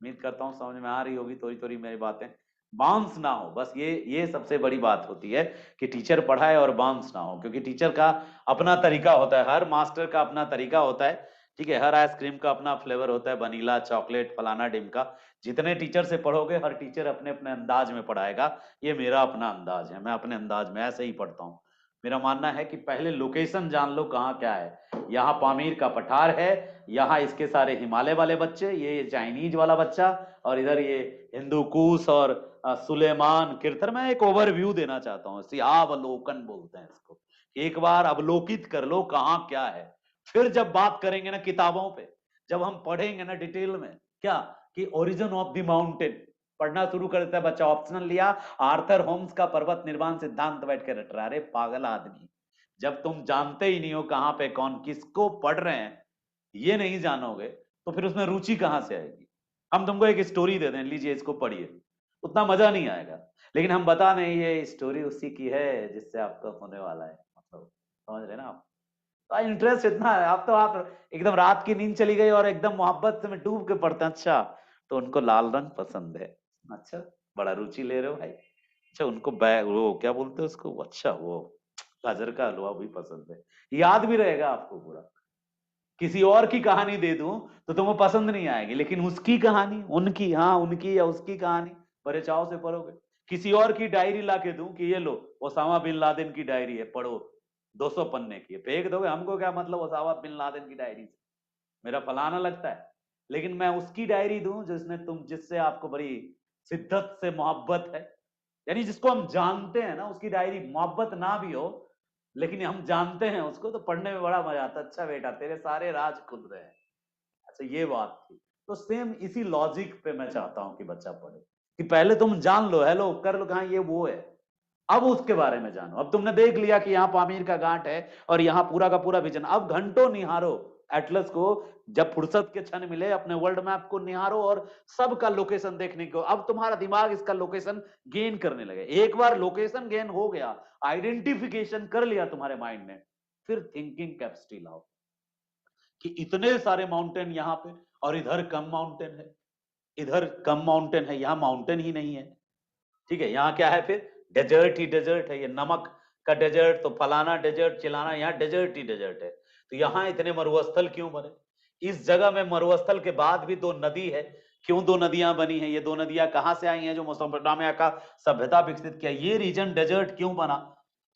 उम्मीद करता हूँ समझ में आ रही होगी थोड़ी थोड़ी मेरी बातें, बाउंस ना हो बस, ये सबसे बड़ी बात होती है कि टीचर पढ़ाए और बाउंस ना हो, क्योंकि टीचर का अपना तरीका होता है, हर मास्टर का अपना तरीका होता है, ठीक है, हर आइसक्रीम का अपना फ्लेवर होता है, वनीला, चॉकलेट, फलाना डिमका। जितने टीचर से पढ़ोगे हर टीचर अपने अपने अंदाज में पढ़ाएगा, ये मेरा अपना अंदाज है, मैं अपने अंदाज में ऐसे ही पढ़ता हूँ। मेरा मानना है कि पहले लोकेशन जान लो कहाँ क्या है। यहाँ पामीर का पठार है, यहाँ इसके सारे हिमालय वाले बच्चे, ये चाइनीज वाला बच्चा, और इधर ये हिंदू कुश और सुलेमान किरथर। मैं एक ओवरव्यू देना चाहता हूँ, सियावलोकन बोलते हैं इसको। एक बार अवलोकित कर लो कहाँ क्या है, फिर जब बात करेंगे ना किताबों पे, जब हम पढ़ेंगे ना डिटेल में क्या कि ओरिजिन ऑफ द माउंटेन पढ़ना शुरू कर देता है बच्चा, ऑप्शनल लिया, आर्थर होम्स का पर्वत निर्माण सिद्धांत बैठ के रट रहा है। अरे पागल आदमी, जब तुम जानते ही नहीं हो कहाँ पे कौन किसको पढ़ रहे हैं, ये नहीं जानोगे तो फिर उसमें रुचि कहाँ से आएगी? हम तुमको एक स्टोरी दे दें, लीजिए इसको पढ़िए, उतना मजा नहीं आएगा, लेकिन हम बता दें ये स्टोरी उसी की है जिससे आपका होने वाला है, मतलब समझ रहे ना आप? तो इंटरेस्ट इतना है, आप एकदम रात की नींद चली गई और एकदम मोहब्बत में डूब के पढ़ते हैं। अच्छा, तो उनको लाल रंग पसंद है, अच्छा, बड़ा रुचि ले रहे हो भाई। अच्छा, उनको वो क्या बोलते हैं उसको, अच्छा वो गाजर का हलवा भी पसंद है, याद भी रहेगा आपको पूरा। किसी और की कहानी दे दूं तो तुमको पसंद नहीं आएगी, लेकिन उसकी कहानी, उनकी, हाँ उनकी या उसकी कहानी बड़े चाव से पढ़ोगे। किसी और की डायरी ला के दूं कि ये लो ओसामा बिन लादेन की डायरी है, पढ़ो, 200 पन्ने की है, फेंक दोगे? हमको क्या मतलब ओसामा बिन लादेन की डायरी से, मेरा फलाना लगता है। लेकिन मैं उसकी डायरी दूं जिससे आपको बड़ी शिद्दत से मोहब्बत है, यानी जिसको हम जानते हैं ना, उसकी डायरी मोहब्बत ना भी हो लेकिन हम जानते हैं उसको, तो पढ़ने में बड़ा मजा आता है। अच्छा बेटा तेरे सारे राज खुल रहे हैं। अच्छा, ये बात थी। तो सेम इसी लॉजिक पे मैं चाहता हूं कि बच्चा पढ़े, कि पहले तुम जान लो, हेलो कर लो कहा ये वो है, अब उसके बारे में जानो। अब तुमने देख लिया कि यहाँ पामीर का घाट है और यहाँ पूरा का पूरा विजन, अब घंटों निहारो एटलस को, जब फुर्सत के क्षण मिले अपने वर्ल्ड मैप को निहारो और सबका लोकेशन देखने को। अब तुम्हारा दिमाग इसका लोकेशन गेन करने लगे। एक बार लोकेशन गेन हो गया, आइडेंटिफिकेशन कर लिया तुम्हारे माइंड ने, फिर थिंकिंग कैपेसिटी लाओ कि इतने सारे माउंटेन यहाँ पे और इधर कम माउंटेन है, इधर कम माउंटेन है, यहाँ माउंटेन ही नहीं है। ठीक है, यहाँ क्या है फिर? डेजर्ट ही डेजर्ट है, ये नमक का डेजर्ट, तो फलाना डेजर्ट चिलाना, यहाँ डेजर्ट ही डेजर्ट है। तो यहाँ इतने मरुस्थल क्यों बने? इस जगह में मरुस्थल के बाद भी दो नदी है। क्यों दो नदियां बनी हैं? ये दो नदियां कहां से आई हैं जो मेसोपोटामिया का सभ्यता विकसित किया? ये रीजन डेजर्ट क्यों बना?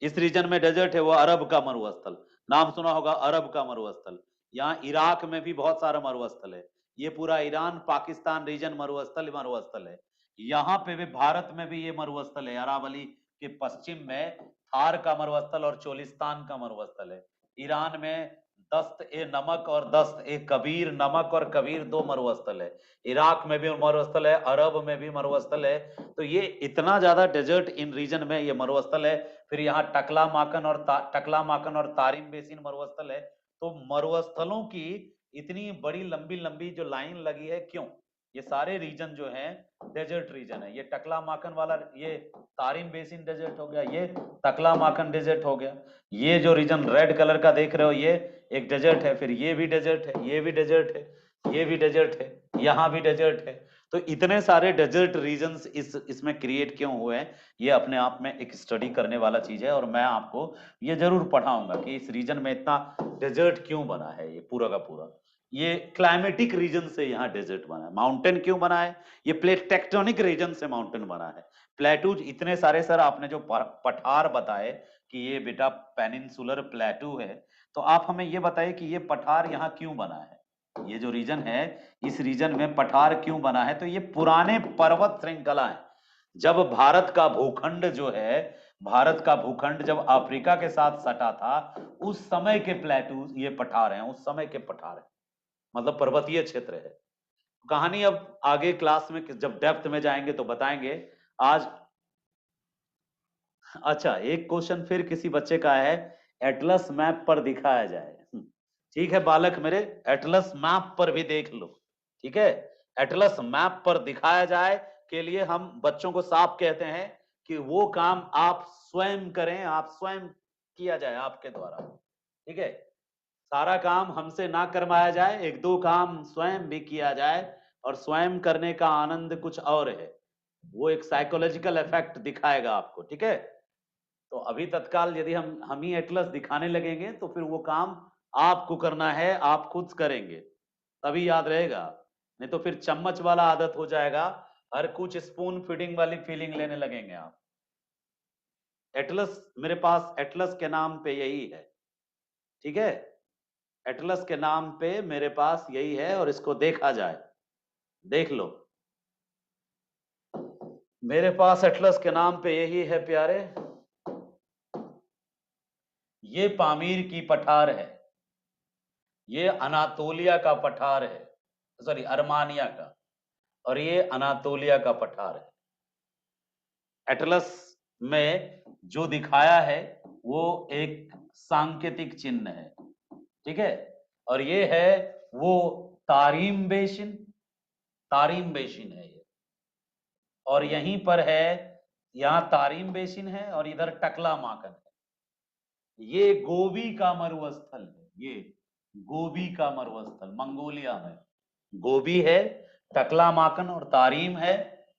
इस रीजन में डेजर्ट है वो अरब का मरुस्थल, नाम सुना होगा अरब का मरुस्थल। यहाँ इराक में भी बहुत सारा मरुस्थल है। ये पूरा ईरान पाकिस्तान रीजन मरुस्थल मरुस्थल है। यहाँ पे भी भारत में भी ये मरुस्थल है, अरावली के पश्चिम में थार का मरुस्थल और चोलिस्तान का मरुस्थल है। ईरान में दस्त ए नमक और दस्त ए कबीर, नमक और कबीर दो मरुस्थल है। इराक में भी मरुस्थल है, अरब में भी मरुस्थल है। तो ये इतना ज्यादा डेजर्ट इन रीजन में ये मरुस्थल है। फिर यहाँ टकला माकन और तारिम बेसिन मरुस्थल है। तो मरुस्थलों की इतनी बड़ी लंबी लंबी जो लाइन लगी है, क्यों? ये सारे रीजन जो है डेजर्ट रीजन है। ये टकला माकन वाला, ये तारिम बेसिन डेजर्ट हो गया, ये टकला माकन डेजर्ट हो गया। ये जो रीजन रेड कलर का देख रहे हो ये एक डेजर्ट है। फिर ये भी डेजर्ट है, ये भी डेजर्ट है, ये भी डेजर्ट है, यहाँ भी डेजर्ट है। तो इतने सारे डेजर्ट रीजन्स इसमें क्रिएट क्यों हुए हैं, ये अपने आप में एक स्टडी करने वाला चीज है। और मैं आपको ये जरूर पढ़ाऊंगा कि इस रीजन में इतना डेजर्ट क्यों बना है। ये पूरा का पूरा ये क्लाइमेटिक रीजन से यहाँ डेजर्ट बना है। माउंटेन क्यों बना है? ये प्लेट टेक्टोनिक रीजन से माउंटेन बना है। प्लेटूज इतने सारे, सर आपने जो पठार बताए कि ये बेटा पेनिनसुलर प्लेटू है, तो आप हमें ये बताइए कि ये पठार यहाँ क्यों बना है? ये जो रीजन है, इस रीजन में पठार क्यों बना है? तो ये पुराने पर्वत श्रृंखला है। जब भारत का भूखंड जो है, भारत का भूखंड जब अफ्रीका के साथ सटा था, उस समय के प्लेटू ये पठार हैं, उस समय के पठार हैं, मतलब पर्वतीय क्षेत्र है। कहानी अब आगे क्लास में जब डेप्थ में जाएंगे तो बताएंगे। आज अच्छा, एक क्वेश्चन फिर किसी बच्चे का है, एटलस मैप पर दिखाया जाए। ठीक है बालक मेरे, एटलस मैप पर भी देख लो। ठीक है, एटलस मैप पर दिखाया जाए के लिए हम बच्चों को साफ कहते हैं कि वो काम आप स्वयं करें, आप स्वयं किया जाए आपके द्वारा। ठीक है, सारा काम हमसे ना करवाया जाए, एक दो काम स्वयं भी किया जाए। और स्वयं करने का आनंद कुछ और है, वो एक साइकोलॉजिकल इफेक्ट दिखाएगा आपको। ठीक है, तो अभी तत्काल यदि हम ही एटलस दिखाने लगेंगे तो फिर वो काम आपको करना है, आप खुद करेंगे तभी याद रहेगा। नहीं तो फिर चम्मच वाला आदत हो जाएगा, हर कुछ स्पून फीडिंग वाली फीलिंग लेने लगेंगे आप। एटलस मेरे पास एटलस के नाम पे यही है। ठीक है, एटलस के नाम पे मेरे पास यही है और इसको देखा जाए, देख लो। मेरे पास एटलस के नाम पे यही है प्यारे। ये पामीर की पठार है, ये अनातोलिया का पठार है, सॉरी अर्मानिया का, और ये अनातोलिया का पठार है। एटलस में जो दिखाया है वो एक सांकेतिक चिन्ह है। ठीक है, और ये है वो तारीम बेसिन, तारीम बेसिन है ये। और यहीं पर है, यहाँ तारीम बेसिन है और इधर टकला माकन है। ये गोबी का मरुस्थल है, ये गोबी का मरुस्थल मंगोलिया में गोबी है, टकला माकन और तारीम है।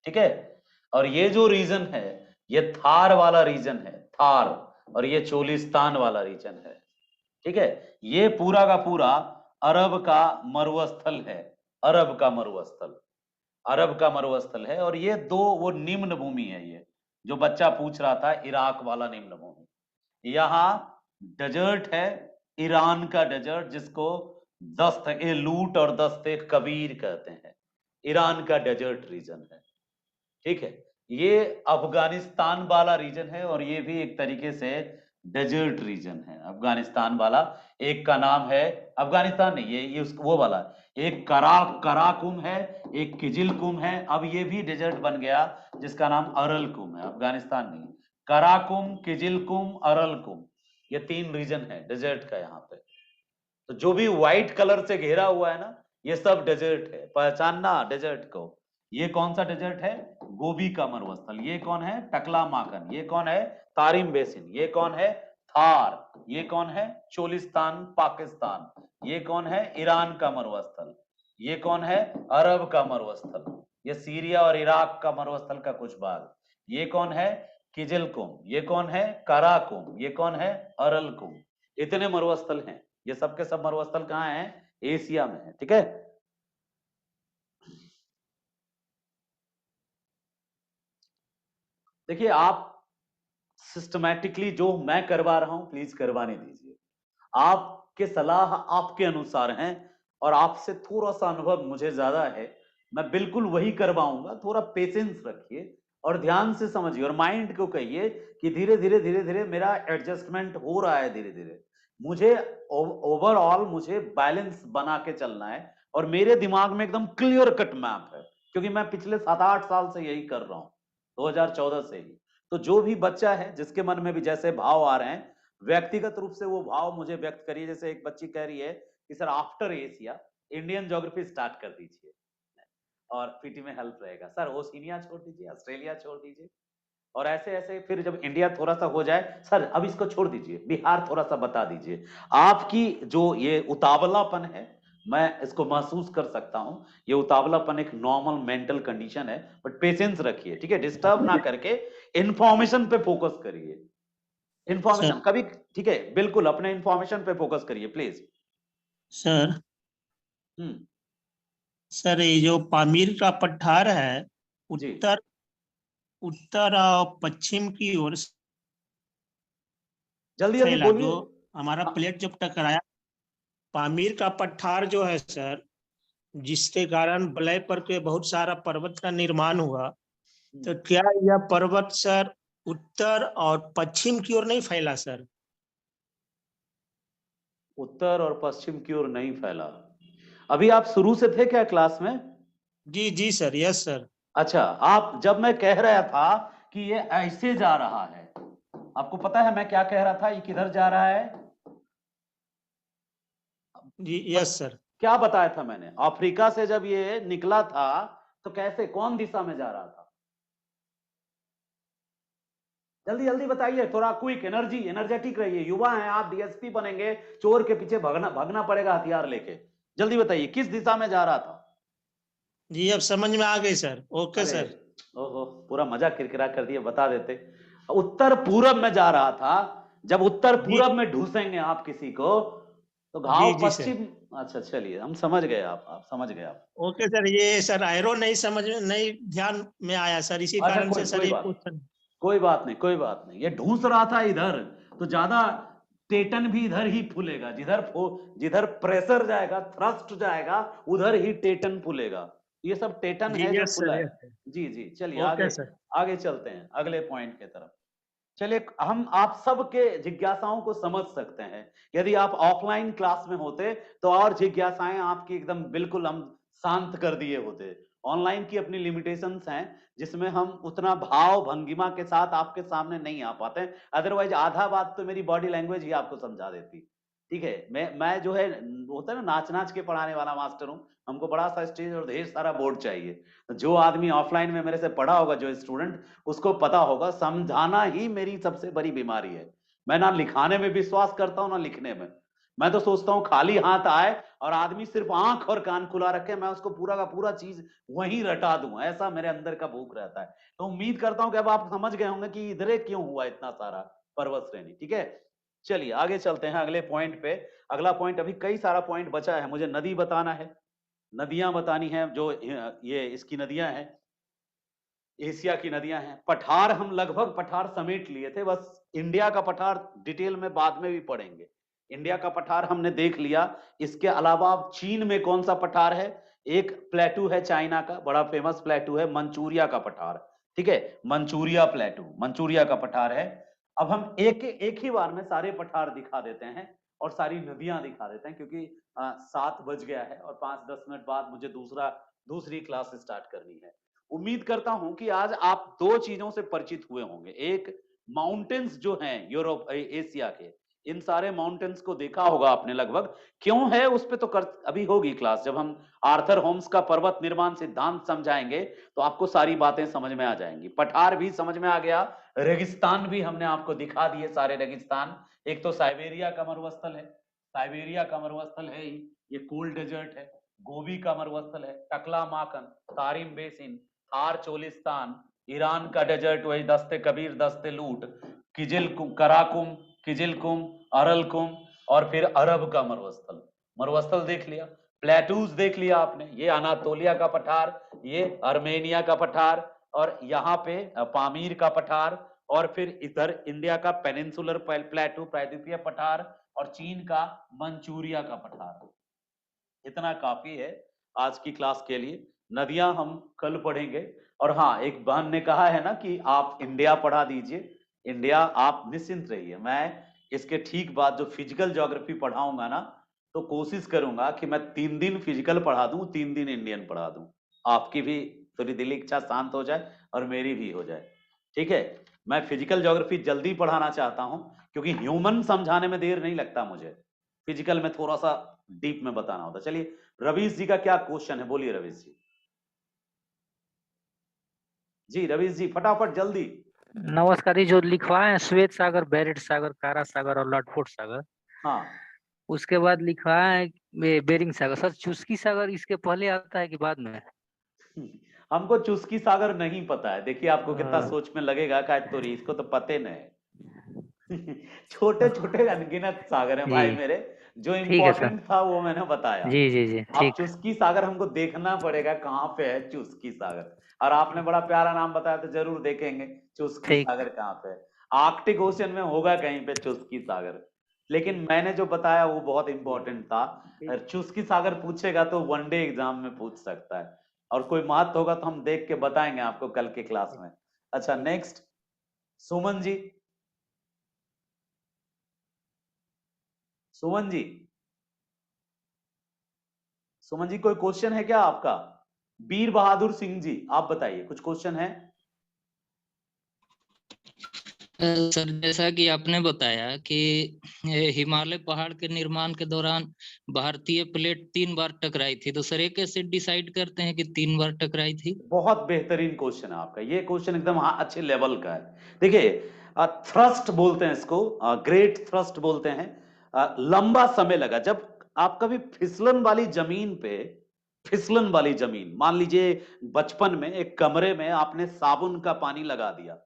ठीक है, और ये जो रीजन है ये थार वाला रीजन है, थार, और ये चोलिस्तान वाला रीजन है। ठीक है, ये पूरा का पूरा अरब का मरुस्थल है, अरब का मरुस्थल, अरब का मरुस्थल है। और ये दो वो निम्न भूमि है, ये जो बच्चा पूछ रहा था इराक वाला निम्न भूमि। यहाँ डेजर्ट है, ईरान का डेजर्ट, जिसको दस्त ए लूट और दस्त ए कबीर कहते हैं, ईरान का डेजर्ट रीजन है। ठीक है, ये अफगानिस्तान वाला रीजन है और ये भी एक तरीके से डेजर्ट रीजन है, अफगानिस्तान वाला। एक का नाम है, अफगानिस्तान नहीं, ये वो वाला, एक कराकुम है, एक किजिलकुम है। अब ये भी डेजर्ट बन गया जिसका नाम अरलकुम है, अफगानिस्तान नहीं, कराकुम, किजिलकुम, अरलकुम, ये तीन रीजन है डेजर्ट का यहाँ पे। तो जो भी व्हाइट कलर से घेरा हुआ है ना, ये सब डेजर्ट है, पहचानना डेजर्ट को। ये कौन सा डेजर्ट है? गोबी का मरुस्थल। ये कौन है? टकला माकन। ये कौन है? Tarim basin. ये कौन है? थार। ये कौन है? चोलिस्तान पाकिस्तान। ये कौन है? ईरान का मरुस्थल। ये कौन है? अरब का मरुस्थल। ये सीरिया और इराक का मरुस्थल का कुछ भाग। ये कौन है? किजलकुम। ये कौन है? कराकुम। ये कौन है? अरलकुम। इतने मरुस्थल हैं। ये सब के सब मरुस्थल कहाँ हैं? एशिया में है, ठीक है। देखिए आप सिस्टमैटिकली जो मैं करवा रहा हूं प्लीज करवाने दीजिए। आपके सलाह आपके अनुसार हैं और आपसे थोड़ा सा अनुभव मुझे ज्यादा है, मैं बिल्कुल वही करवाऊंगा। थोड़ा पेशेंस रखिए और ध्यान से समझिए और माइंड को कहिए कि धीरे धीरे मेरा एडजस्टमेंट हो रहा है, धीरे धीरे मुझे ओवरऑल मुझे बैलेंस बना के चलना है और मेरे दिमाग में एकदम क्लियर कट मैप है, क्योंकि मैं पिछले 7-8 साल से यही कर रहा हूं, 2014 से ही। तो जो भी बच्चा है जिसके मन में भी जैसे भाव आ रहे हैं, व्यक्तिगत रूप से वो भाव मुझे व्यक्त करिए। जैसे एक बच्ची कह रही है कि sir after Asia Indian geography start कर दीजिए और पीटी में हेल्प रहेगा। सर ओशिनिया छोड़ दीजिए, ऑस्ट्रेलिया छोड़ दीजिए, और ऐसे ऐसे फिर जब इंडिया थोड़ा सा हो जाए, सर अब इसको छोड़ दीजिए, बिहार थोड़ा सा बता दीजिए। आपकी जो ये उतावलापन है, मैं इसको महसूस कर सकता हूं। ये उतावलापन एक नॉर्मल मेंटल कंडीशन है, बट पेशेंस रखिए, ठीक है, डिस्टर्ब ना करके इंफॉर्मेशन पे फोकस करिए। सर इंफॉर्मेशन कभी, ठीक है, बिल्कुल अपने इंफॉर्मेशन पे फोकस करिए प्लीज। Sir hmm. सर ये जो पामीर का पठार है, जी उत्तर उत्तर और पश्चिम की ओर जल्दी जल्दी फैला, जो बोलिए। हमारा हाँ। प्लेट जब टकराया, पामीर का पठार जो है सर, जिसके कारण वलय पर के बहुत सारा पर्वत का निर्माण हुआ, तो क्या यह पर्वत सर उत्तर और पश्चिम की ओर नहीं फैला सर? उत्तर और पश्चिम की ओर नहीं फैला। अभी आप शुरू से थे क्या क्लास में? जी जी सर, यस सर। अच्छा, आप जब मैं कह रहा था कि ये ऐसे जा रहा है, आपको पता है मैं क्या कह रहा था, ये किधर जा रहा है? जी बत, यस सर। क्या बताया था मैंने? अफ्रीका से जब ये निकला था तो कैसे, कौन दिशा में जा रहा था? जल्दी जल्दी बताइए, थोड़ा क्विक, एनर्जी, एनर्जेटिक रहिए, युवा हैं आप, डीएसपी बनेंगे, चोर के पीछे भागना भागना पड़ेगा हथियार लेके। जल्दी बताइए किस दिशा में जा रहा था? जी अब समझ में आ गई सर, ओके अरे सर। ओहो, पूरा मजा किरकिरा कर दिए, बता देते। उत्तर पूरब में जा रहा था। जब उत्तर जी पूरब में ढूंसेंगे आप किसी को तो जी घाव जी सर। पश्चिम। अच्छा चलिए, हम समझ गए, आप समझ गए आप। ओके सर, ये सर एरो नहीं समझ में, नहीं ध्यान में आया सर, इसी अच्छा कारण कोई से सर कोई ये बात, क्वेश्चन। कोई बात नहीं, कोई बात नहीं, ये ढूंस रहा था इधर, तो ज्यादा टेटन भी इधर ही फूलेगा, जिधर प्रेशर जाएगा, थ्रस्ट जाएगा, उधर ही टेटन फूलेगा। ये सब टेटन जी है जो यस फूला सर, है। Yes sir. जी जी, चलिए ओके आगे, सर। आगे चलते हैं अगले पॉइंट की तरफ। चलिए, हम आप सबके जिज्ञासाओं को समझ सकते हैं। यदि आप ऑफलाइन क्लास में होते तो और जिज्ञासाएं आपकी एकदम बिल्कुल हम शांत कर दिए होते। ऑनलाइन की अपनी लिमिटेशंस हैं, जिसमें हम उतना भाव भंगिमा के साथ आपके सामने नहीं आ पाते। अदरवाइज आधा बात तो मेरी बॉडी लैंग्वेज ही आपको समझा देती। ठीक है, मैं जो है, होता है ना, नाच नाच के पढ़ाने वाला मास्टर हूँ। हमको बड़ा सा स्टेज और ढेर सारा बोर्ड चाहिए। तो जो आदमी ऑफलाइन में मेरे से पढ़ा होगा, जो स्टूडेंट, उसको पता होगा समझाना ही मेरी सबसे बड़ी बीमारी है। मैं ना लिखाने में विश्वास करता हूं ना लिखने में। मैं तो सोचता हूं खाली हाथ आए और आदमी सिर्फ आंख और कान खुला रखे, मैं उसको पूरा का पूरा चीज वहीं रटा दूं, ऐसा मेरे अंदर का भूख रहता है। तो उम्मीद करता हूं कि अब आप समझ गए होंगे कि इधर क्यों हुआ इतना सारा पर्वत श्रेणी। ठीक है, चलिए आगे चलते हैं अगले पॉइंट पे। अगला पॉइंट, अभी कई सारा पॉइंट बचा है, मुझे नदी बताना है, नदियां बतानी है, जो ये इसकी नदियां हैं, एशिया की नदियां हैं। पठार हम लगभग पठार समेट लिए थे, बस इंडिया का पठार डिटेल में बाद में भी पढ़ेंगे। इंडिया का पठार हमने देख लिया। इसके अलावा चीन में कौन सा पठार है? एक प्लेटू है चाइना का, बड़ा फेमस प्लेटू है, मंचूरिया का पठार। ठीक है, मंचूरिया प्लेटू, मंचूरिया का पठार है। अब हम एक एक ही बार में सारे पठार दिखा देते हैं और सारी नदियां दिखा देते हैं, क्योंकि 7 बज गया है और 5-10 मिनट बाद मुझे दूसरी क्लास स्टार्ट करनी है। उम्मीद करता हूं कि आज आप दो चीजों से परिचित हुए होंगे। एक, माउंटेन्स जो हैं यूरोप एशिया के, इन सारे माउंटेन्स को देखा होगा आपने लगभग। क्यों है उस पे तो अभी होगी क्लास, जब हम आर्थर होम्स का पर्वत निर्माण सिद्धांत समझाएंगे तो आपको सारी बातें समझ में आ जाएंगी। पठार भी समझ में आ गया, रेगिस्तान भी हमने आपको दिखा दिए सारे रेगिस्तान। एक तो साइबेरिया का मरुस्थल है, साइबेरिया का मरुस्थल है ही, ये कोल्ड डेजर्ट है। गोबी का मरुस्थल है, Taklamakan, Tarim basin, Thar Cholistan, Iran का डेजर्ट, वही दस्ते कबीर दस्ते लूट, किजिल कराकुम, किजिल कुम, अरल कुम, और फिर अरब का मरुस्थल। मरुस्थल देख लिया, प्लेटूज देख लिया आपने, ये अनातोलिया का पठार, ये अर्मेनिया का पठार, और यहाँ पे पामीर का पठार, और फिर इधर इंडिया का पेनिनसुलर प्लेटू प्रायद्वीपीय पठार, और चीन का मंचूरिया का पठार। इतना काफी है आज की क्लास के लिए। नदियां हम कल पढ़ेंगे। और हाँ, एक बहन ने कहा है ना कि आप इंडिया पढ़ा दीजिए। इंडिया आप निश्चिंत रहिए, मैं इसके ठीक बाद जो फिजिकल ज्योग्राफी पढ़ाऊंगा ना, तो कोशिश करूंगा कि मैं 3 दिन फिजिकल पढ़ा दूं, 3 दिन इंडियन पढ़ा दूं। आपकी भी थोड़ी दिली इच्छा शांत हो जाए और मेरी भी हो जाए, ठीक है। मैं फिजिकल ज्योग्राफी जल्दी पढ़ाना चाहता हूं, क्योंकि ह्यूमन समझाने में देर नहीं लगता मुझे, फिजिकल में थोड़ा सा डीप में बताना होता। चलिए, रवीश जी का क्या क्वेश्चन है, बोलिए रवीश जी। जी रवीश जी, फटाफट जल्दी। नमस्कार। ये जो लिखवाए हैं श्वेत सागर, बेरिड सागर, कारा सागर और लॉटफोर्ड सागर, हाँ, उसके बाद लिखवाए हैं बेरिंग सागर। सर चुस्की सागर इसके पहले आता है कि बाद में? हमको चुस्की सागर नहीं पता है। देखिए आपको कितना हाँ, सोच में लगेगा, का तो इसको तो पते नहीं। छोटे छोटे अनगिनत सागर हैं भाई जी मेरे, जो ठीक है सर। इंपॉर्टेंट था वो मैंने बताया। जी जी जी अब ठीक। चुस्की सागर हमको देखना पड़ेगा कहाँ पे है चुस्की सागर, और आपने बड़ा प्यारा नाम बताया तो जरूर देखेंगे चुस्की ठीक। सागर कहाँ पे है। आर्कटिक ओशन में होगा कहीं पे चुस्की सागर, लेकिन मैंने जो बताया वो बहुत इंपॉर्टेंट था। अगर चुस्की सागर पूछेगा तो वनडे एग्जाम में पूछ सकता है, और कोई महत्व होगा तो हम देख के बताएंगे आपको कल के क्लास में। अच्छा, नेक्स्ट सुमन जी। सुमन जी, सुमन जी कोई क्वेश्चन है क्या आपका? वीर बहादुर सिंह जी, आप बताइए, कुछ क्वेश्चन है? सर जैसा कि आपने बताया कि हिमालय पहाड़ के निर्माण के दौरान भारतीय प्लेट 3 बार टकराई थी, तो सर ये कैसे डिसाइड करते हैं कि 3 बार टकराई थी? बहुत बेहतरीन क्वेश्चन है आपका ये क्वेश्चन, एकदम हाँ अच्छे लेवल का है। देखिए, थ्रस्ट बोलते हैं इसको, ग्रेट थ्रस्ट बोलते हैं। लंबा समय लगा। जब आप कभी फिसलन वाली जमीन पे, फिसलन वाली जमीन मान लीजिए, बचपन में एक कमरे में आपने साबुन का पानी लगा दिया,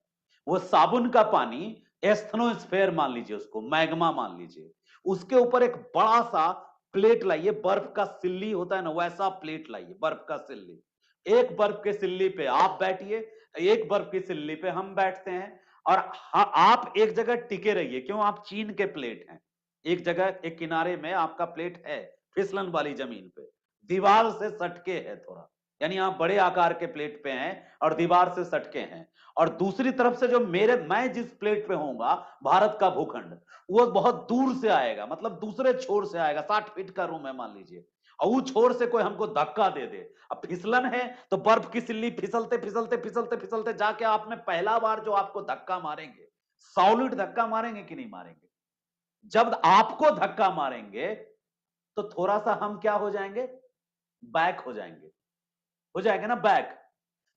वो साबुन का पानी एस्थनोस्फेयर मान लीजिए, उसको मैग्मा मान लीजिए, उसके ऊपर एक बड़ा सा प्लेट लाइए, बर्फ का सिल्ली होता है ना, वैसा प्लेट लाइए, बर्फ का सिल्ली। एक बर्फ के सिल्ली पे आप बैठिए, एक बर्फ की सिल्ली पे हम बैठते हैं, और आप एक जगह टिके रहिए। क्यों? आप चीन के प्लेट हैं, एक जगह एक किनारे में आपका प्लेट है, फिसलन वाली जमीन पे, दीवार से सटके है थोड़ा, यानी आप बड़े आकार के प्लेट पे हैं और दीवार से सटके हैं। और दूसरी तरफ से जो मैं जिस प्लेट पे होऊंगा, भारत का भूखंड, वो बहुत दूर से आएगा, मतलब दूसरे छोर से आएगा। 60 फीट का रूम है मान लीजिए, और वो छोर से कोई हमको धक्का दे दे। अब फिसलन है तो बर्फ की सिल्ली फिसलते फिसलते फिसलते फिसलते जाके आप में पहला बार जो आपको धक्का मारेंगे, सॉलिड धक्का मारेंगे कि नहीं मारेंगे? जब आपको धक्का मारेंगे तो थोड़ा सा हम क्या हो जाएंगे, बैक हो जाएंगे ना, बैक,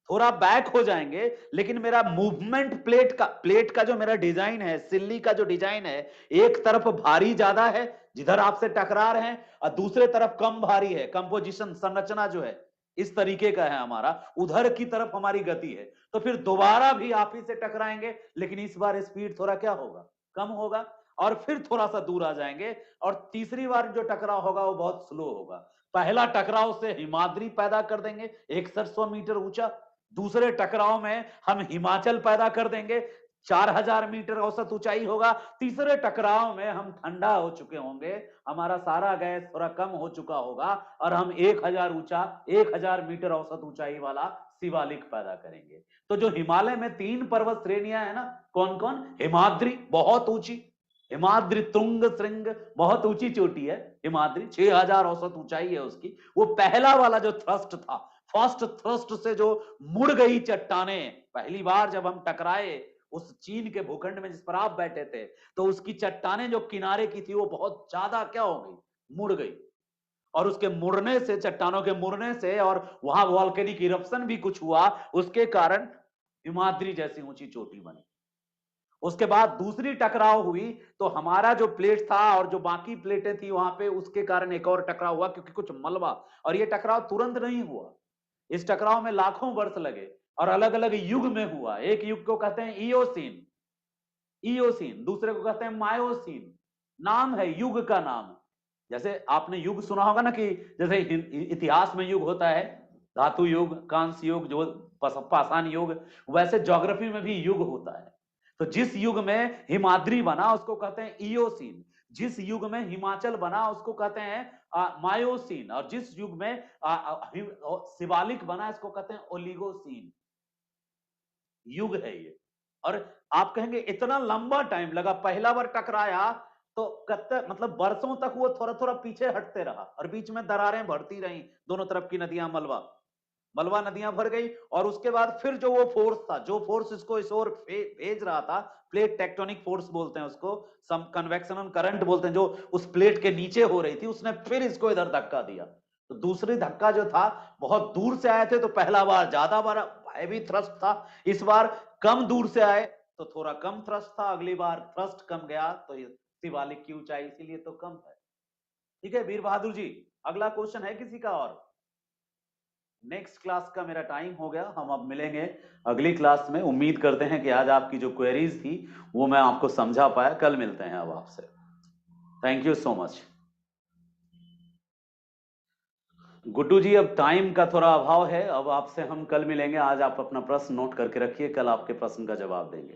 थोड़ा बैक हो जाएंगे। लेकिन मेरा मूवमेंट, प्लेट का जो मेरा डिजाइन है, सिल्ली का जो डिजाइन है, एक तरफ भारी ज्यादा है जिधर आपसे टकरा रहे हैं, और दूसरे तरफ कम भारी है। कंपोजिशन, संरचना जो है इस तरीके का है हमारा, उधर की तरफ हमारी गति है। तो फिर दोबारा भी आप ही से टकराएंगे, लेकिन इस बार स्पीड थोड़ा क्या होगा, कम होगा, और फिर थोड़ा सा दूर आ जाएंगे। और तीसरी बार जो टकराव होगा वो बहुत स्लो होगा। पहला टकराव से हिमाद्री पैदा कर देंगे 6100 मीटर ऊंचा, दूसरे टकराव में हम हिमाचल पैदा कर देंगे, 4000 मीटर औसत ऊंचाई होगा। तीसरे टकराव में हम ठंडा हो चुके होंगे, हमारा सारा गैस थोड़ा कम हो चुका होगा, और हम 1000 मीटर औसत ऊंचाई वाला शिवालिक पैदा करेंगे। तो जो हिमालय में 3 पर्वत श्रेणियां है ना, कौन कौन? हिमाद्री बहुत ऊंची, हिमाद्री तुंग श्रृंग, बहुत ऊंची चोटी है हिमाद्री, 6000 औसत ऊंचाई है उसकी। वो पहला वाला जो थ्रस्ट था, फर्स्ट थ्रस्ट से जो मुड़ गई चट्टाने, पहली बार जब हम टकराए उस चीन के भूखंड में जिस पर आप बैठे थे, तो उसकी चट्टाने जो किनारे की थी वो बहुत ज्यादा क्या हो गई, मुड़ गई। और उसके मुड़ने से, चट्टानों के मुड़ने से, और वहां वॉल्केनिक इरप्शन भी कुछ हुआ, उसके कारण हिमाद्री जैसी ऊंची चोटी बनी। उसके बाद दूसरी टकराव हुई तो हमारा जो प्लेट था और जो बाकी प्लेटें थी वहां पे, उसके कारण एक और टकराव हुआ, क्योंकि कुछ मलबा, और ये टकराव तुरंत नहीं हुआ, इस टकराव में लाखों वर्ष लगे और अलग अलग युग में हुआ। एक युग को कहते हैं इयोसीन, दूसरे को कहते हैं मायोसीन, नाम है, युग का नाम। जैसे आपने युग सुना होगा ना, कि जैसे इतिहास में युग होता है, धातु युग, कांस्य युग, जो पाषाण युग, वैसे ज्योग्राफी में भी युग होता है। तो जिस युग में हिमाद्री बना उसको कहते हैं इयोसीन, जिस युग में हिमाचल बना उसको कहते हैं मायोसीन, और जिस युग में शिवालिक बना इसको कहते हैं ओलिगोसीन। युग है ये। और आप कहेंगे इतना लंबा टाइम लगा, पहला बार टकराया तो कत्ते मतलब वर्षों तक वो थोड़ा थोड़ा पीछे हटते रहा, और बीच में दरारें भरती रहीं, दोनों तरफ की नदियां, मलबा नदियां भर गई। और उसके बाद फिर जो वो फोर्स था, जो फोर्स इसको इस ओर भेज रहा था, प्लेट टेक्टोनिक फोर्स बोलते हैं उसको, सम कन्वेक्शन करंट बोलते हैं, जो उस प्लेट के नीचे हो रही थी, उसने फिर इसको इधर धक्का दिया। तो दूसरी धक्का जो था, बहुत दूर से आए थे तो पहला बार ज्यादा बार हैवी थ्रस्ट था, इस बार कम दूर से आए तो थोड़ा कम थ्रस्ट था, अगली बार थ्रस्ट कम गया तो शिवालिक की ऊंचाई इसीलिए तो कम है। ठीक है वीर बहादुर जी, अगला क्वेश्चन है किसी का? और नेक्स्ट क्लास का मेरा टाइम हो गया, हम अब मिलेंगे अगली क्लास में। उम्मीद करते हैं कि आज आपकी जो क्वेरीज थी वो मैं आपको समझा पाया। कल मिलते हैं अब आपसे। Thank you so much. Guddu ji, अब टाइम का थोड़ा अभाव है, अब आपसे हम कल मिलेंगे। आज आप अपना प्रश्न नोट करके रखिए, कल आपके प्रश्न का जवाब देंगे।